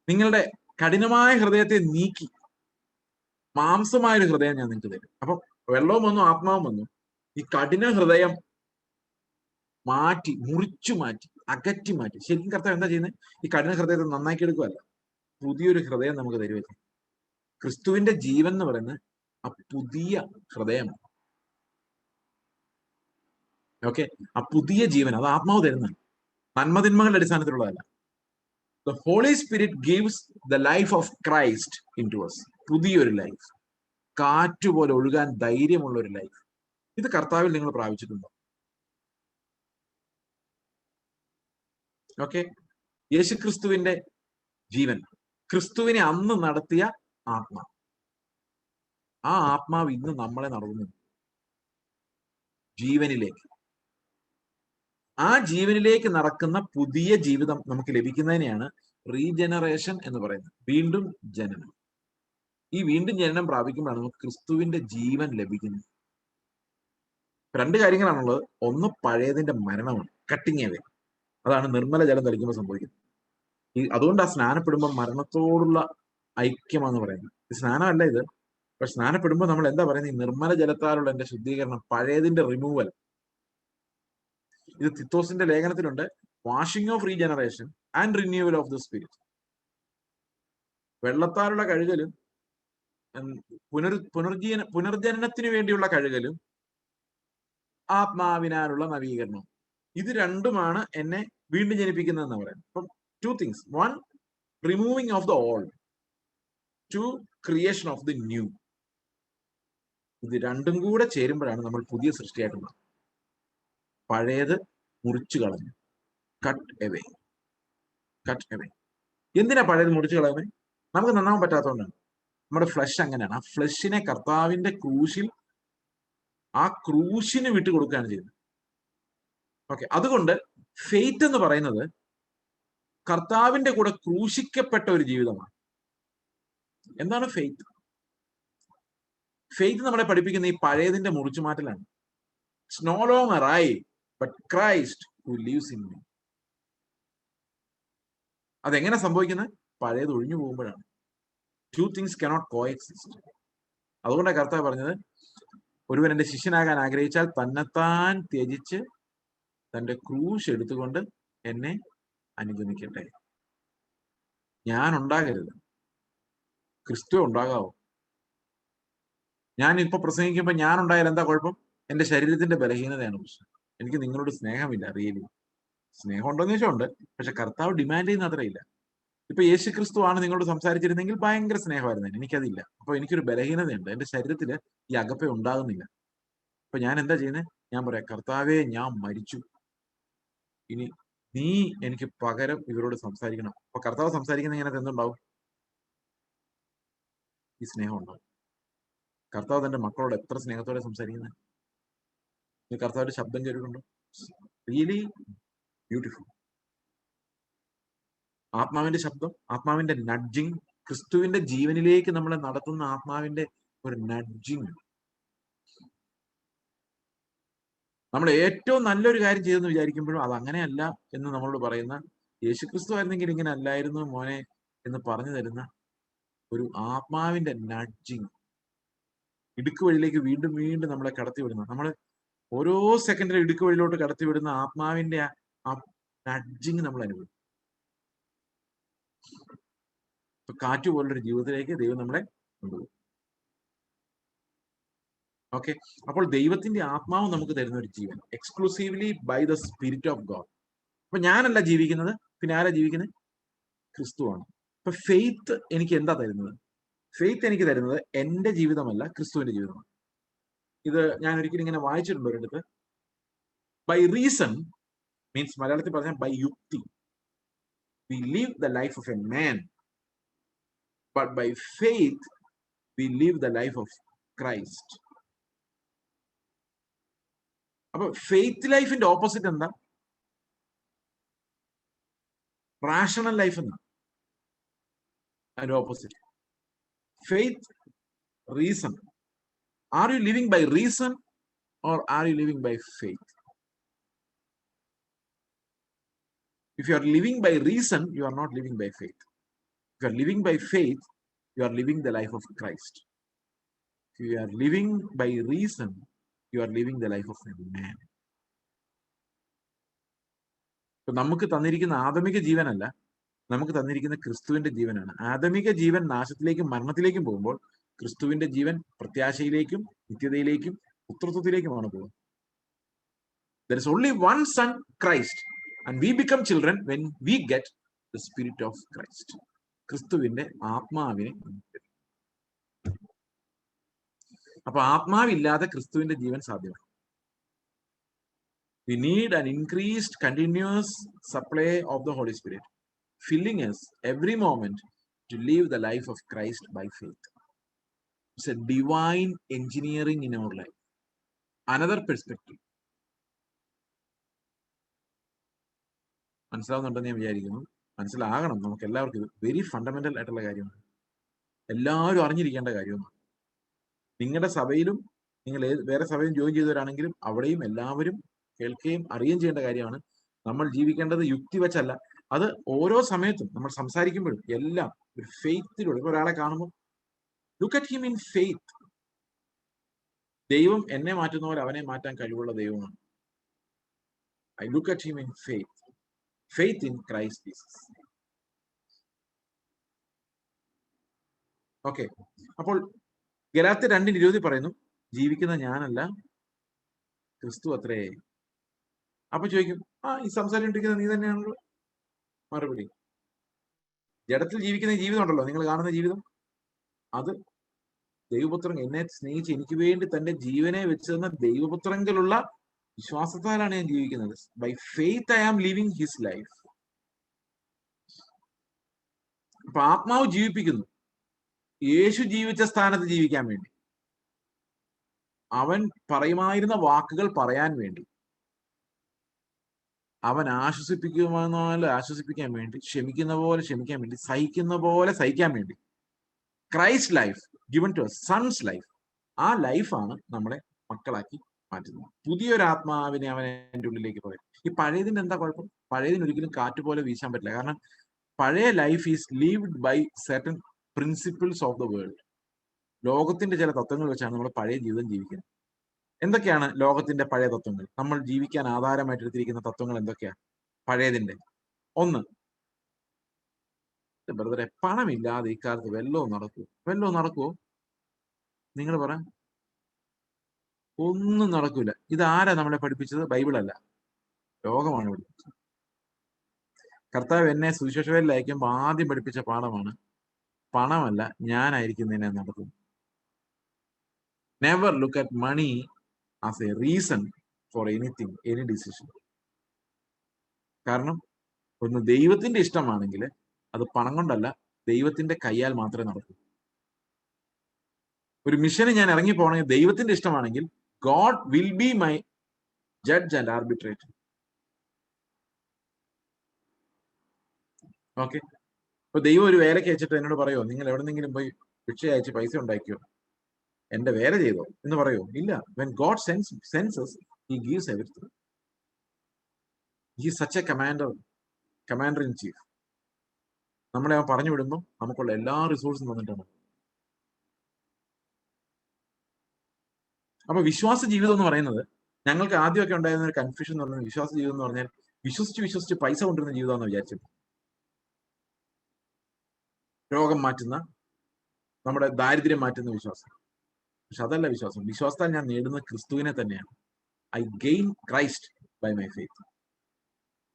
നിങ്ങളുടെ കഠിനമായ ഹൃദയത്തെ നീക്കി മാംസമായ ഒരു ഹൃദയം ഞാൻ നിങ്ങൾക്ക് തരും. അപ്പൊ വെള്ളവും വന്നു, ആത്മാവും വന്നു. ഈ കഠിന ഹൃദയം മാറ്റി, മുറിച്ചു മാറ്റി, അകറ്റി മാറ്റി. ശരിക്കും കർത്താവ് എന്താ ചെയ്യുന്നത്? ഈ കഠിന ഹൃദയത്തെ നന്നാക്കി എടുക്കുകയല്ല, പുതിയൊരു ഹൃദയം നമുക്ക് തരുവല്ലേ. ക്രിസ്തുവിന്റെ ജീവൻ എന്ന് പറയുന്നത് ആ പുതിയ ഹൃദയമാണ്. ഓക്കെ, ആ പുതിയ ജീവൻ അത് ആത്മാവ് തരുന്നതാണ്, നന്മതിന്മകളുടെ അടിസ്ഥാനത്തിലുള്ളതല്ല. The holy spirit gives the life of Christ in to us. പുതിയൊരു ലൈഫ്, കാറ്റുപോലെ ഒഴുകാൻ ധൈര്യമുള്ള ഒരു ലൈഫ്. ഇത് കർത്താവിൽ നിങ്ങൾ പ്രാപിച്ചിട്ടുണ്ടോ? ഓക്കെ, യേശുക്രിസ്തുവിന്റെ ജീവൻ, ക്രിസ്തുവിനെ അന്ന് നടത്തിയ ആത്മാവ്, ആ ആത്മാവ് ഇന്ന് നമ്മളെ നടത്തുന്നു ജീവനിലേക്ക്. ആ ജീവനിലേക്ക് നടക്കുന്ന പുതിയ ജീവിതം നമുക്ക് ലഭിക്കുന്നതിനെയാണ് റീജനറേഷൻ എന്ന് പറയുന്നത്, വീണ്ടും ജനനം. ഈ വീണ്ടും ജനനം പ്രാപിക്കുമ്പോഴാണ് നമുക്ക് ക്രിസ്തുവിന്റെ ജീവൻ ലഭിക്കുന്നത്. 2 കാര്യങ്ങളാണുള്ളത്. ഒന്ന് പഴയതിന്റെ മരണമാണ്, കട്ടിങ് അവേ. അതാണ് നിർമ്മല ജലം തളിക്കുമ്പോൾ സംഭവിക്കുന്നത്. അതുകൊണ്ട് ആ സ്നാനപ്പെടുമ്പോൾ മരണത്തോടുള്ള ഐക്യമാണെന്ന് പറയുന്നത്. ഇത് സ്നാനമല്ല ഇത്, പക്ഷെ സ്നാനപ്പെടുമ്പോൾ നമ്മൾ എന്താ പറയുന്നത്? ഈ നിർമ്മല ജലത്താലുള്ള എന്റെ ശുദ്ധീകരണം, പഴയതിന്റെ റിമൂവൽ. ഇത് തിത്തോസിന്റെ ലേഖനത്തിലുണ്ട്, washing of regeneration and renewal of the spirit. വെള്ളത്താലുള്ള കഴുകലും പുനർജനനത്തിന് വേണ്ടിയുള്ള കഴുകലും ആത്മാവിനാലുള്ള നവീകരണവും. ഇത് രണ്ടുമാണ് എന്നെ വീണ്ടും ജനിപ്പിക്കുന്നതെന്ന് പറയുന്നത്. അപ്പം 2 things. 1, removing of the old. 2, creation of the new. ഇത് രണ്ടും കൂടെ ചേരുമ്പോഴാണ് നമ്മൾ പുതിയ സൃഷ്ടിയായിട്ടുള്ളത്. പഴയത് മുറിച്ചു കളഞ്ഞു. Cut away. എന്തിനാ പഴയത് മുറിച്ചു കളയുന്നത്? നമുക്ക് നന്നാവാൻ പറ്റാത്തതുകൊണ്ടാണ്. നമ്മുടെ ഫ്ലഷ് അങ്ങനെയാണ്. ആ ഫ്ലഷിനെ കർത്താവിന്റെ ക്രൂശിന് വിട്ടുകൊടുക്കുകയാണ് ചെയ്യുന്നത്. ഓക്കെ, അതുകൊണ്ട് ഫെയ്ത്ത് എന്ന് പറയുന്നത് കർത്താവിന്റെ കൂടെ ക്രൂശിക്കപ്പെട്ട ഒരു ജീവിതമാണ്. എന്താണ് ഫെയ്ത്ത്? ഫെയ്ത്ത് നമ്മളെ പഠിപ്പിക്കുന്ന ഈ പഴയതിന്റെ മുറിച്ചുമാറ്റലാണ്. It's no longer I but Christ who lives in me. അതെങ്ങനെ സംഭവിക്കുന്നത്? പഴയത് ഒഴിഞ്ഞു പോകുമ്പോഴാണ്. 2 things cannot coexist. അതുകൊണ്ടാണ് കർത്താവ് പറഞ്ഞത്, ഒരുവൻ എന്റെ ശിഷ്യനാകാൻ ആഗ്രഹിച്ചാൽ തന്നെത്താൻ ത്യജിച്ച് തന്റെ ക്രൂശ് എടുത്തുകൊണ്ട് എന്നെ അനുഗമിക്കട്ടെ. ഞാൻ ഉണ്ടാകരുത്, ക്രിസ്തു ഉണ്ടാകാവോ? ഞാൻ ഇപ്പൊ പ്രസംഗിക്കുമ്പോൾ ഞാൻ ഉണ്ടായാൽ എന്താ കുഴപ്പം? എന്റെ ശരീരത്തിന്റെ ബലഹീനതയാണ് പ്രശ്നം. എനിക്ക് നിങ്ങളോട് സ്നേഹമില്ല. റിയലി സ്നേഹം ഉണ്ടോന്ന് ചോദിച്ചാൽ ഉണ്ട്, പക്ഷെ കർത്താവ് ഡിമാൻഡ് ചെയ്യുന്ന അത്രയില്ല. ഇപ്പൊ യേശു ക്രിസ്തു ആണ് നിങ്ങളോട് സംസാരിച്ചിരുന്നെങ്കിൽ ഭയങ്കര സ്നേഹമായിരുന്നു. എനിക്കതില്ല. അപ്പൊ എനിക്കൊരു ബലഹീനതയുണ്ട്. എന്റെ ശരീരത്തിൽ ഈ അകപ്പ ഉണ്ടാകുന്നില്ല. അപ്പൊ ഞാൻ എന്താ ചെയ്യുന്നത്? ഞാൻ പറയാം, കർത്താവേ ഞാൻ മരിച്ചു, ഇനി നീ എനിക്ക് പകരം ഇവരോട് സംസാരിക്കണം. അപ്പൊ കർത്താവ് സംസാരിക്കുന്ന ഇങ്ങനെ എന്തുണ്ടാവും? ഈ സ്നേഹം ഉണ്ടാവും. കർത്താവ് തന്റെ മക്കളോട് എത്ര സ്നേഹത്തോടെ സംസാരിക്കുന്നത്? കർത്താവിന്റെ ശബ്ദം കേട്ടിട്ടുണ്ടോ? Really beautiful. ആത്മാവിന്റെ ശബ്ദം, ആത്മാവിന്റെ നഡ്ജിങ്, ക്രിസ്തുവിന്റെ ജീവനിലേക്ക് നമ്മളെ നടത്തുന്ന ആത്മാവിന്റെ ഒരു നഡ്ജിങ്. നമ്മൾ ഏറ്റവും നല്ലൊരു കാര്യം ചെയ്തെന്ന് വിചാരിക്കുമ്പോഴും അത് അങ്ങനെയല്ല എന്ന് നമ്മളോട് പറയുന്ന, യേശുക്രിസ്തു ആയിരുന്നെങ്കിൽ ഇങ്ങനെ അല്ലായിരുന്നു മോനെ എന്ന് പറഞ്ഞു തരുന്ന ഒരു ആത്മാവിന്റെ നഡ്ജിങ്, ഇടുക്ക് വഴിയിലേക്ക് വീണ്ടും വീണ്ടും നമ്മളെ കടത്തിവിടുന്ന, നമ്മൾ ഓരോ സെക്കൻഡിലും ഇടുക്ക് വഴിയിലോട്ട് കടത്തിവിടുന്ന ആത്മാവിന്റെ ആ നഡ്ജിങ് നമ്മൾ അനുഭവിക്കും. കാറ്റ് പോലുള്ളൊരു ജീവിതത്തിലേക്ക് ദൈവം നമ്മളെ കൊണ്ടുപോകും. ഓക്കെ, അപ്പോൾ ദൈവത്തിന്റെ ആത്മാവ് നമുക്ക് തരുന്ന ഒരു ജീവൻ, exclusively by the spirit of God. അപ്പൊ ഞാനല്ല ജീവിക്കുന്നത്, പിന്നെ ആരാ ജീവിക്കുന്നത്? ക്രിസ്തുവാണ്. അപ്പൊ ഫെയ്ത്ത് എനിക്ക് എന്താ തരുന്നത്? ഫെയ്ത്ത് എനിക്ക് തരുന്നത് എന്റെ ജീവിതമല്ല, ക്രിസ്തുവിന്റെ ജീവിതമാണ്. ഇത് ഞാൻ ഒരിക്കലും ഇങ്ങനെ വായിച്ചിട്ടുണ്ട് ഒരിടത്ത്. ബൈ റീസൺ മീൻസ്, മലയാളത്തിൽ പറഞ്ഞാൽ ബൈ യുക്തി, we live the life of a man, but by faith we live the life of Christ. അപ്പൊ ഫെയ്ത്ത് ലൈഫിന്റെ ഓപ്പോസിറ്റ് എന്താ? റാഷണൽ ലൈഫ് എന്നാ അതിന്റെ opposite. Faith, reason. Are you living by reason or are you living by faith? If you are living by reason, you are not living by faith. If you are living by faith, you are living the life of Christ. If you are living by reason, you are living the life of a man. ഇപ്പൊ നമുക്ക് തന്നിരിക്കുന്ന ആദമിക ജീവനല്ല, നമുക്ക് തന്നിരിക്കുന്ന ക്രിസ്തുവിന്റെ ജീവനാണ്. ആദമിക ജീവൻ നാശത്തിലേക്കും മരണത്തിലേക്കും പോകുമ്പോൾ, ക്രിസ്തുവിന്റെ ജീവൻ പ്രത്യാശയിലേക്കും നിത്യതയിലേക്കും പുത്രത്വത്തിലേക്കുമാണ് പോകുന്നത്. There is only one son, Christ, and we become children when we get the spirit of Christ. ക്രിസ്തുവിന്റെ ആത്മാവിനെ. അപ്പൊ ആത്മാവില്ലാതെ ക്രിസ്തുവിന്റെ ജീവൻ സാധ്യമല്ല. We need an increased continuous supply of the Holy Spirit, filling us every moment to live the life of Christ by faith. It's a divine engineering in our life. Another perspective. മനസ്സിലാവുന്നുണ്ടെന്ന് ഞാൻ വിചാരിക്കുന്നു. മനസ്സിലാകണം നമുക്ക് എല്ലാവർക്കും. ഇത് വെരി ഫണ്ടമെന്റൽ ആയിട്ടുള്ള കാര്യമാണ്, എല്ലാവരും അറിഞ്ഞിരിക്കേണ്ട കാര്യമാണ്. നിങ്ങളുടെ സഭയിലും നിങ്ങൾ വേറെ സഭയിൽ ജോയിൻ ചെയ്തവരാണെങ്കിലും അവിടെയും എല്ലാവരും കേൾക്കുകയും അറിയുകയും ചെയ്യേണ്ട കാര്യമാണ്. നമ്മൾ ജീവിക്കേണ്ടത് യുക്തി വെച്ചല്ല, അത് ഓരോ സമയത്തും നമ്മൾ സംസാരിക്കുമ്പോഴും എല്ലാം ഒരു ഫെയ്ത്തിലൂടെ. ഇപ്പൊ ഒരാളെ കാണുമ്പോൾ look at him in faith. ദൈവം എന്നെ മാറ്റുന്ന പോലെ അവനെ മാറ്റാൻ കഴിവുള്ള ദൈവമാണ്. I look at him in faith. Faith in Christ Jesus. Okay, അപ്പോൾ ഗലാത്യർ 2:20 പറയുന്നു, ജീവിക്കുന്ന ഞാനല്ല, ക്രിസ്തു അത്രേ. അപ്പൊ ചോദിക്കും, ഈ സംസാരിച്ചിരിക്കുന്നത് നീ തന്നെയാണല്ലോ. മറുപടി, ജഡത്തിൽ ജീവിക്കുന്ന ജീവിതം ഉണ്ടല്ലോ, നിങ്ങൾ കാണുന്ന ജീവിതം, അത് ദൈവപുത്രൻ എന്നെ സ്നേഹിച്ച് എനിക്ക് വേണ്ടി തന്റെ ജീവനെ വെച്ച് തന്ന ദൈവപുത്രങ്കിലുള്ള വിശ്വാസത്താലാണ് ഞാൻ ജീവിക്കുന്നത്. By faith I am living his life. അപ്പൊ ആത്മാവ് ജീവിപ്പിക്കുന്നു, യേശു ജീവിച്ച സ്ഥാനത്ത് ജീവിക്കാൻ വേണ്ടി, അവൻ പറയുമായിരുന്ന വാക്കുകൾ പറയാൻ വേണ്ടി, അവൻ ആശ്വസിപ്പിക്കുമെന്നാൽ ആശ്വസിപ്പിക്കാൻ വേണ്ടി, ക്ഷമിക്കുന്ന പോലെ ക്ഷമിക്കാൻ വേണ്ടി, സഹിക്കുന്ന പോലെ സഹിക്കാൻ വേണ്ടി. Christ life given to sons life. ആ ലൈഫാണ് നമ്മളെ മക്കളാക്കി മാറ്റുന്നത്. പുതിയൊരു ആത്മാവിനെ അവൻ എൻ്റെ ഉള്ളിലേക്ക് പോയത്. ഈ പഴയതിന് എന്താ കുഴപ്പം? പഴയതിന് ഒരിക്കലും കാറ്റ് പോലെ വീശാൻ പറ്റില്ല. കാരണം പഴയ life is lived by certain principles of the world. ലോകത്തിന്റെ ചില തത്വങ്ങൾ വെച്ചാണ് നമ്മൾ പഴയ ജീവിതം ജീവിക്കുന്നത്. എന്തൊക്കെയാണ് ലോകത്തിന്റെ പഴയ തത്വങ്ങൾ? നമ്മൾ ജീവിക്കാൻ ആധാരമായിട്ട് എടുത്തിരിക്കുന്ന തത്വങ്ങൾ എന്തൊക്കെയാ പഴയതിന്റെ? ഒന്ന്, ബ്രദറെ, പണമില്ലാതെ ഇക്കാലത്ത് വല്ലതും നടക്കുമോ? നിങ്ങൾ പറ. ഒന്നും നടക്കൂല. ഇതാരാ നമ്മളെ പഠിപ്പിച്ചത്? ബൈബിളല്ല, ലോകമാണ് പഠിപ്പിച്ചത്. കർത്താവ് എന്നെ സുവിശേഷവേലയിൽ അയക്കുമ്പോൾ ആദ്യം പഠിപ്പിച്ച പാഠമാണ്, പണമല്ല, ഞാനായിരിക്കും നിന്നെ നടത്തുന്നത്. Never look at money as a reason for anything, any decision. കാരണം ഒന്ന് ദൈവത്തിന്റെ ഇഷ്ടമാണെങ്കിൽ അത് പണം കൊണ്ടല്ല, ദൈവത്തിന്റെ കയ്യാൽ മാത്രമേ നടക്കൂ. ഒരു മിഷന് ഞാൻ ഇറങ്ങി പോകണമെങ്കിൽ ദൈവത്തിന്റെ ഇഷ്ടമാണെങ്കിൽ God will be my judge and arbitrator. Okay. ഇപ്പൊ ദൈവം ഒരു വേലയ്ക്ക് അയച്ചിട്ട് എന്നോട് പറയോ, നിങ്ങൾ എവിടെന്നെങ്കിലും പോയി ഭിക്ഷ അയച്ച് പൈസ ഉണ്ടാക്കിയോ, എന്റെ വേല ചെയ്തോ എന്ന് പറയോ? ഇല്ല. When God census he gives everything. He such A commander in chief. നമ്മളെ അവൻ പറഞ്ഞു വിടുമ്പോൾ നമുക്കുള്ള എല്ലാ റിസോഴ്സും തന്നിട്ടാണ്. അപ്പൊ വിശ്വാസ ജീവിതം എന്ന് പറയുന്നത്, ഞങ്ങൾക്ക് ആദ്യമൊക്കെ ഉണ്ടായിരുന്ന ഒരു കൺഫ്യൂഷൻ എന്ന് പറഞ്ഞാൽ, വിശ്വാസ ജീവിതം എന്ന് പറഞ്ഞാൽ വിശ്വസിച്ച് പൈസ കൊണ്ടുവരുന്ന ജീവിതമാണെന്ന് വിചാരിച്ചത്. രോഗം മാറ്റുന്ന, നമ്മുടെ ദാരിദ്ര്യം മാറ്റുന്ന വിശ്വാസം. പക്ഷെ അതല്ല വിശ്വാസം. വിശ്വാസത്താൽ ഞാൻ നേടുന്ന ക്രിസ്തുവിനെ തന്നെയാണ്. I gain Christ by my faith.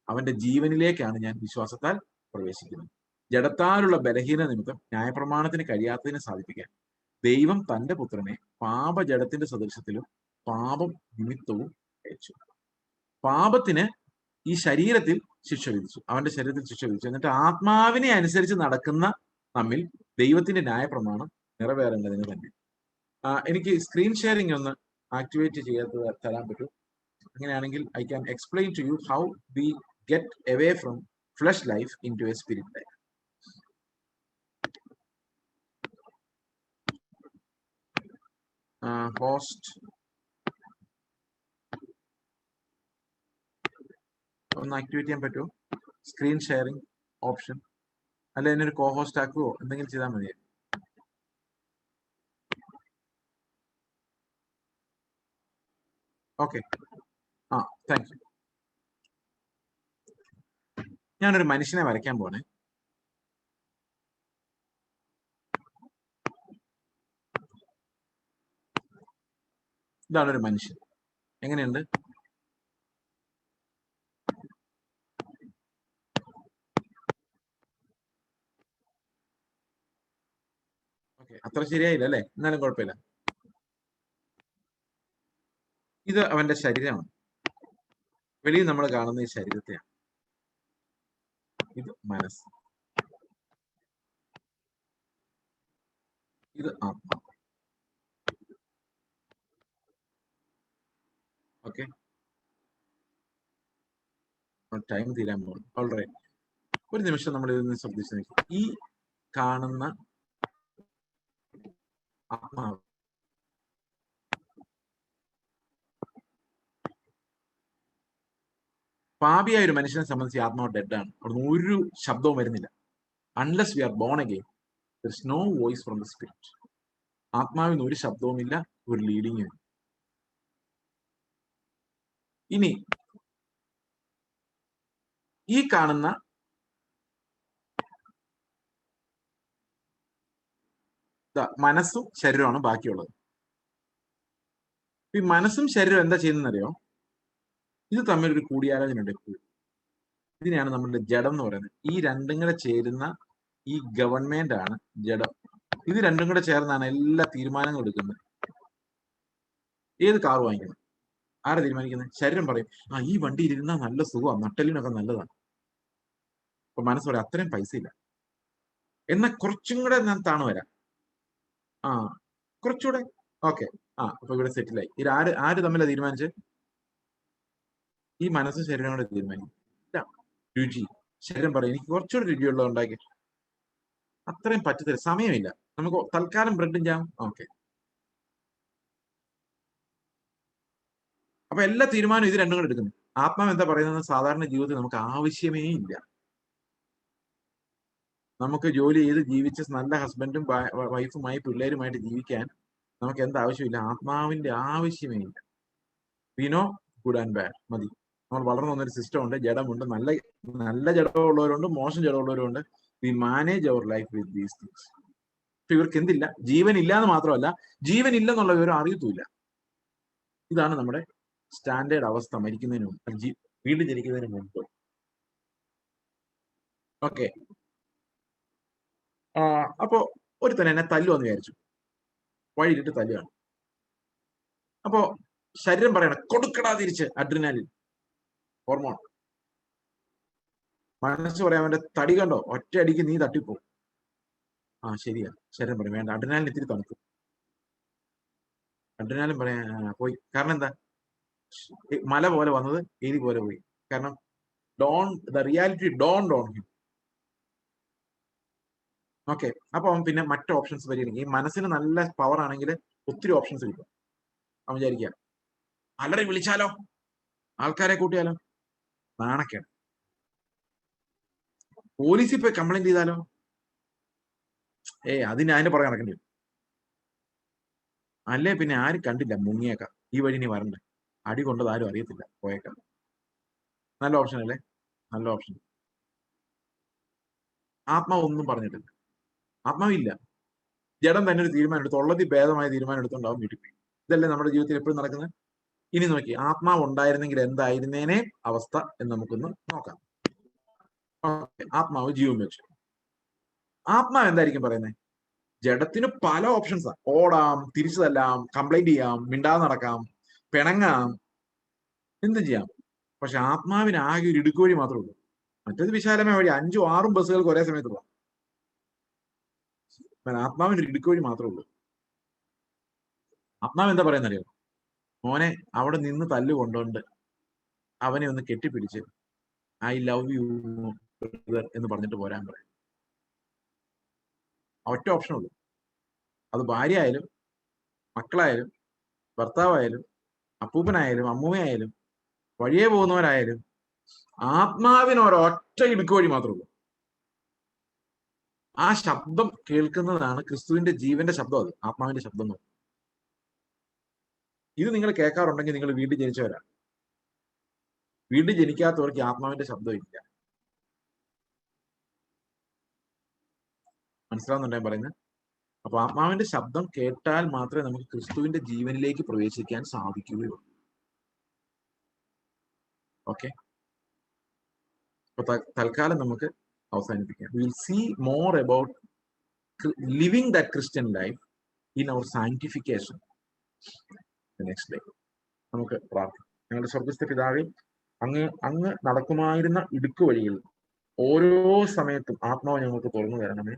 അവന്റെ ജീവനിലേക്കാണ് ഞാൻ വിശ്വാസത്താൽ പ്രവേശിക്കുന്നത്. ജഡത്താലുള്ള ബലഹീന നിമിത്തം ന്യായപ്രമാണത്തിന് കഴിയാത്തതിനെ സാധിപ്പിക്കാൻ ദൈവം തന്റെ പുത്രനെ പാപജഡത്തിന്റെ സദൃശത്തിലും പാപം നിമിത്തവും അയച്ചു. പാപത്തിന് ഈ ശരീരത്തിൽ ശിക്ഷ വിധിച്ചു, അവന്റെ ശരീരത്തിൽ ശിക്ഷ വിധിച്ചു. എന്നിട്ട് ആത്മാവിനെ അനുസരിച്ച് നടക്കുന്ന നമ്മിൽ ദൈവത്തിന്റെ ന്യായപ്രമാണം നിറവേറേണ്ടതിന് തന്നെ. എനിക്ക് സ്ക്രീൻ ഷെയറിംഗ് ഒന്ന് ആക്ടിവേറ്റ് ചെയ്യാത്ത തരാൻ പറ്റും. അങ്ങനെയാണെങ്കിൽ I can explain to you how we get away from flesh life into a spirit life. Host ഒന്ന് ആക്ടിവേറ്റ് ചെയ്യാൻ പറ്റുമോ? സ്ക്രീൻ ഷെയറിംഗ് ഓപ്ഷൻ, അല്ല എന്നെ ഒരു കോ ഹോസ്റ്റ് ആക്കുവോ, എന്തെങ്കിലും ചെയ്താൽ മതി. Okay, thank you. ഞാനൊരു മനുഷ്യനെ വരയ്ക്കാൻ പോണേ. ഇതാണ് ഒരു മനുഷ്യൻ. എങ്ങനെയുണ്ട്? ഓക്കെ, അത്ര ശരിയായില്ല അല്ലേ? എന്നാലും കുഴപ്പമില്ല. ഇത് അവന്റെ ശരീരമാണ്. വെളിയിൽ നമ്മൾ കാണുന്ന ഈ ശരീരത്തെയാണ്. ഇത് മനസ്സ്, ഇത് ആത്മാവ്. ഓക്കെ, ടൈം തീരാൻ പോകുന്നു. ഓൾറൈറ്റ്, ഒരു നിമിഷം നമ്മൾ ഇതിൽ നിന്ന് ശ്രദ്ധിച്ചു നോക്കി. ഈ കാണുന്ന ആത്മാവ് പാപിയായ ഒരു മനുഷ്യനെ സംബന്ധിച്ച് ആത്മാവ് ഡെഡാണ്. അവിടുന്ന് ഒരു ശബ്ദവും വരുന്നില്ല. Unless we are born again, there is no voice from the spirit. ആത്മാവിന് ഒരു ശബ്ദവുമില്ല, ഒരു ലീഡിങ്ങും. ഇനി ഈ കാണുന്ന മനസ്സും ശരീരമാണ് ബാക്കിയുള്ളത്. ഈ മനസ്സും ശരീരവും എന്താ ചെയ്യുന്നറിയോ? ഇത് തമ്മിൽ ഒരു കൂടിയാലോചന ഉണ്ട് എപ്പോഴും. ഇതിനെയാണ് നമ്മുടെ ജഡം എന്ന് പറയുന്നത്. ഈ രണ്ടും കൂടെ ചേരുന്ന ഈ ഗവൺമെന്റ് ആണ് ജഡം. ഇത് രണ്ടും കൂടെ ചേർന്നാണ് എല്ലാ തീരുമാനങ്ങളും എടുക്കുന്നത്. ഏത് കാർ വാങ്ങിക്കണം, ആരാ തീരുമാനിക്കുന്നത്? ശരീരം പറയും, ഈ വണ്ടിയിൽ ഇരുന്നാൽ നല്ല സുഖമാണ്, നട്ടലിനൊക്കെ നല്ലതാണ്. അപ്പൊ മനസ്സ് പറയും, അത്രയും പൈസ ഇല്ല, എന്നാൽ കുറച്ചും കൂടെ ഞാൻ താണു വരാം, കുറച്ചുകൂടെ ഓക്കെ, അപ്പൊ ഇവിടെ സെറ്റിലായി. ഇത് ആര് തമ്മിലാ തീരുമാനിച്ച്? ഈ മനസ്സും ശരീരം കൂടെ തീരുമാനിക്കും. രുചി. ശരീരം പറയും, എനിക്ക് കുറച്ചുകൂടെ രുചിയുള്ളത് ഉണ്ടാക്കി. അത്രയും പറ്റത്തില്ല, സമയമില്ല, നമുക്ക് തൽക്കാലം ബ്രെഡും ജാം. ഓക്കെ. അപ്പൊ എല്ലാ തീരുമാനവും ഇത് രണ്ടും കൂടെ എടുക്കുന്നു. ആത്മാവ് എന്താ പറയുന്നത്? സാധാരണ ജീവിതത്തിൽ നമുക്ക് ആവശ്യമേ ഇല്ല. നമുക്ക് ജോലി ചെയ്ത് ജീവിച്ച് നല്ല ഹസ്ബൻഡും വൈഫുമായി പിള്ളേരുമായിട്ട് ജീവിക്കാൻ നമുക്ക് എന്താവശ്യമില്ല. ആത്മാവിന്റെ ആവശ്യമേ ഇല്ല. We know good and bad മതി. നമ്മൾ വളർന്നു വന്നൊരു സിസ്റ്റം ഉണ്ട്. ജഡമുണ്ട്, നല്ല ജഡമുള്ളവരുണ്ട്, മോശം ജഡമുള്ളവരുണ്ട്. We manage our life with these things. പക്ഷെ ഇവർക്ക് എന്തില്ല? ജീവൻ ഇല്ല എന്ന് മാത്രമല്ല, ജീവൻ ഇല്ലെന്നുള്ള വിവരം അറിയത്തുമില്ല. ഇതാണ് നമ്മുടെ സ്റ്റാൻഡേർഡ് അവസ്ഥ മരിക്കുന്നതിന് മുമ്പ്, വീണ്ടും ജനിക്കുന്നതിന് മുമ്പ്. ഓക്കെ. അപ്പോ ഒരുത്തൻ എന്നെ തല്ലുവെന്ന് വിചാരിച്ചു, വഴിയിലിട്ട് തല്ലുകയാണ്. അപ്പോ ശരീരം പറയണം, കൊടുക്കടാ തിരിച്ച്, അഡ്രിനാലിൻ ഹോർമോൺ. മനസ്സ് പറയാൻ, അവന്റെ തടി കണ്ടോ, ഒറ്റ അടിക്ക് നീ തട്ടിപ്പോ. ശരിയാ. ശരീരം പറയും, വേണ്ട, അഡ്രിനാലിൻ ഇത്തിരി തണുക്കും. അഡ്രിനാലിൻ പറയാൻ പോയി. കാരണം എന്താ? മല പോലെ വന്നത് എലി പോലെ പോയി. കാരണം the reality dawned on him. Okay. അപ്പൊ അവൻ പിന്നെ മറ്റു ഓപ്ഷൻസ് പരിഗണിക്കും. ഈ മനസ്സിന് നല്ല പവർ ആണെങ്കിൽ ഒത്തിരി ഓപ്ഷൻസ് കിട്ടും. അവൻ വിചാരിക്കുക, അലറി വിളിച്ചാലോ, ആൾക്കാരെ കൂട്ടിയാലോ, നാണക്കേട്. പോലീസിൽ പോയി കംപ്ലൈന്റ് ചെയ്താലോ, അതിന്റെ പുറകെ നടക്കേണ്ടി വരും. അല്ലേ പിന്നെ ആരും കണ്ടില്ല, മുങ്ങിയേക്കാം, ഈ വഴി നീ വരണ്ടേ, അടി കൊണ്ടത് ആരും അറിയത്തില്ല, പോയേക്കാം. നല്ല ഓപ്ഷൻ അല്ലേ? നല്ല ഓപ്ഷൻ. ആത്മാവ് ഒന്നും പറഞ്ഞിട്ടില്ല. ആത്മാവില്ല. ജഡം തന്നെ ഒരു തീരുമാനം എടുത്തു, ഉള്ളതി ഭേദമായ തീരുമാനം എടുത്തുണ്ടാവും വീട്ടിൽ പോയി. ഇതല്ലേ നമ്മുടെ ജീവിതത്തിൽ എപ്പോഴും നടക്കുന്നത്. ഇനി നോക്കി, ആത്മാവ് ഉണ്ടായിരുന്നെങ്കിൽ എന്തായിരുന്നേനെ അവസ്ഥ എന്ന് നമുക്കൊന്ന് നോക്കാം. ആത്മാവ് ജീവൻ വെച്ചു. ആത്മാവ് എന്തായിരിക്കും പറയുന്നത്? ജഡത്തിന് പല ഓപ്ഷൻസാ. ഓടാം, തിരിച്ചു തല്ലാം, കംപ്ലൈന്റ് ചെയ്യാം, മിണ്ടാതെ നടക്കാം, പിണങ്ങാം, എന്ത് ചെയ്യാം. പക്ഷെ ആത്മാവിന് ആകെ ഒരു ഇടുക്കുവഴി മാത്രമേ ഉള്ളൂ. മറ്റേത് വിശാലമായ വഴി, 5ഉം 6ഉം ബസ്സുകൾക്ക് ഒരേ സമയത്ത് പോകാം. ആത്മാവിന് ഒരു ഇടുക്കുവഴി മാത്രമേ ഉള്ളൂ. ആത്മാവ് എന്താ പറയുന്നറിയോ? മോനെ, അവിടെ നിന്ന് തല്ല് കൊണ്ടുകൊണ്ട് അവനെ ഒന്ന് കെട്ടിപ്പിടിച്ച് ഐ ലവ് യു എന്ന് പറഞ്ഞിട്ട് പോരാൻ പറയും. ഒറ്റ ഓപ്ഷൻ ഉള്ളൂ. അത് ഭാര്യ ആയാലും, മക്കളായാലും, ഭർത്താവായാലും, അപ്പൂപ്പനായാലും, അമ്മൂമ്മയായാലും, വഴിയെ പോകുന്നവരായാലും, ആത്മാവിന് ഒരൊറ്റ ഇടുക്ക് വഴി മാത്രമേ ഉള്ളൂ. ആ ശബ്ദം കേൾക്കുന്നതാണ് ക്രിസ്തുവിന്റെ ജീവന്റെ ശബ്ദം. അത് ആത്മാവിന്റെ ശബ്ദം എന്ന്. ഇത് നിങ്ങൾ കേൾക്കാറുണ്ടെങ്കിൽ നിങ്ങൾ വീണ്ടും ജനിച്ചവരാണ്. വീണ്ടും ജനിക്കാത്തവർക്ക് ആത്മാവിന്റെ ശബ്ദം ഇല്ല. മനസ്സിലാവുന്നുണ്ടോ ഞാൻ പറയുന്നത്? അപ്പൊ ആത്മാവിന്റെ ശബ്ദം കേട്ടാൽ മാത്രമേ നമുക്ക് ക്രിസ്തുവിന്റെ ജീവനിലേക്ക് പ്രവേശിക്കാൻ സാധിക്കുകയുള്ളൂ. ഓക്കെ. അപ്പൊ തൽക്കാലം നമുക്ക് അവസാനിപ്പിക്കാം. Will see more about living that Christian life in our sanctification next day. നമുക്ക് പ്രാർത്ഥിക്കാം. ഞങ്ങളുടെ സ്വർഗ്ഗസ്ഥ പിതാവേ, അങ്ങ് നടക്കുമായിരുന്ന ഇടുക്ക് വഴിയിൽ ഓരോ സമയത്തും ആത്മാവ് ഞങ്ങൾക്ക് തുറന്നു തരണമേ.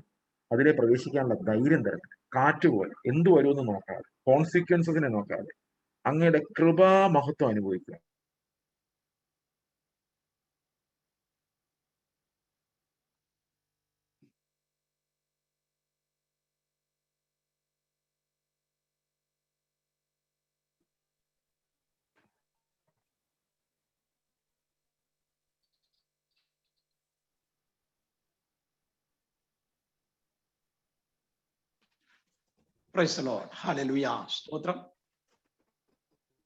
അതിലെ പ്രവേശിക്കാനുള്ള ധൈര്യം തരണം. കാറ്റുപോലെ എന്തു വരുമെന്ന് നോക്കാതെ, കോൺസിക്വൻസിനെ നോക്കാതെ അങ്ങയുടെ കൃപാമഹത്വം അനുഭവിക്കുക. Praise the Lord. Hallelujah. സ്തോത്രം.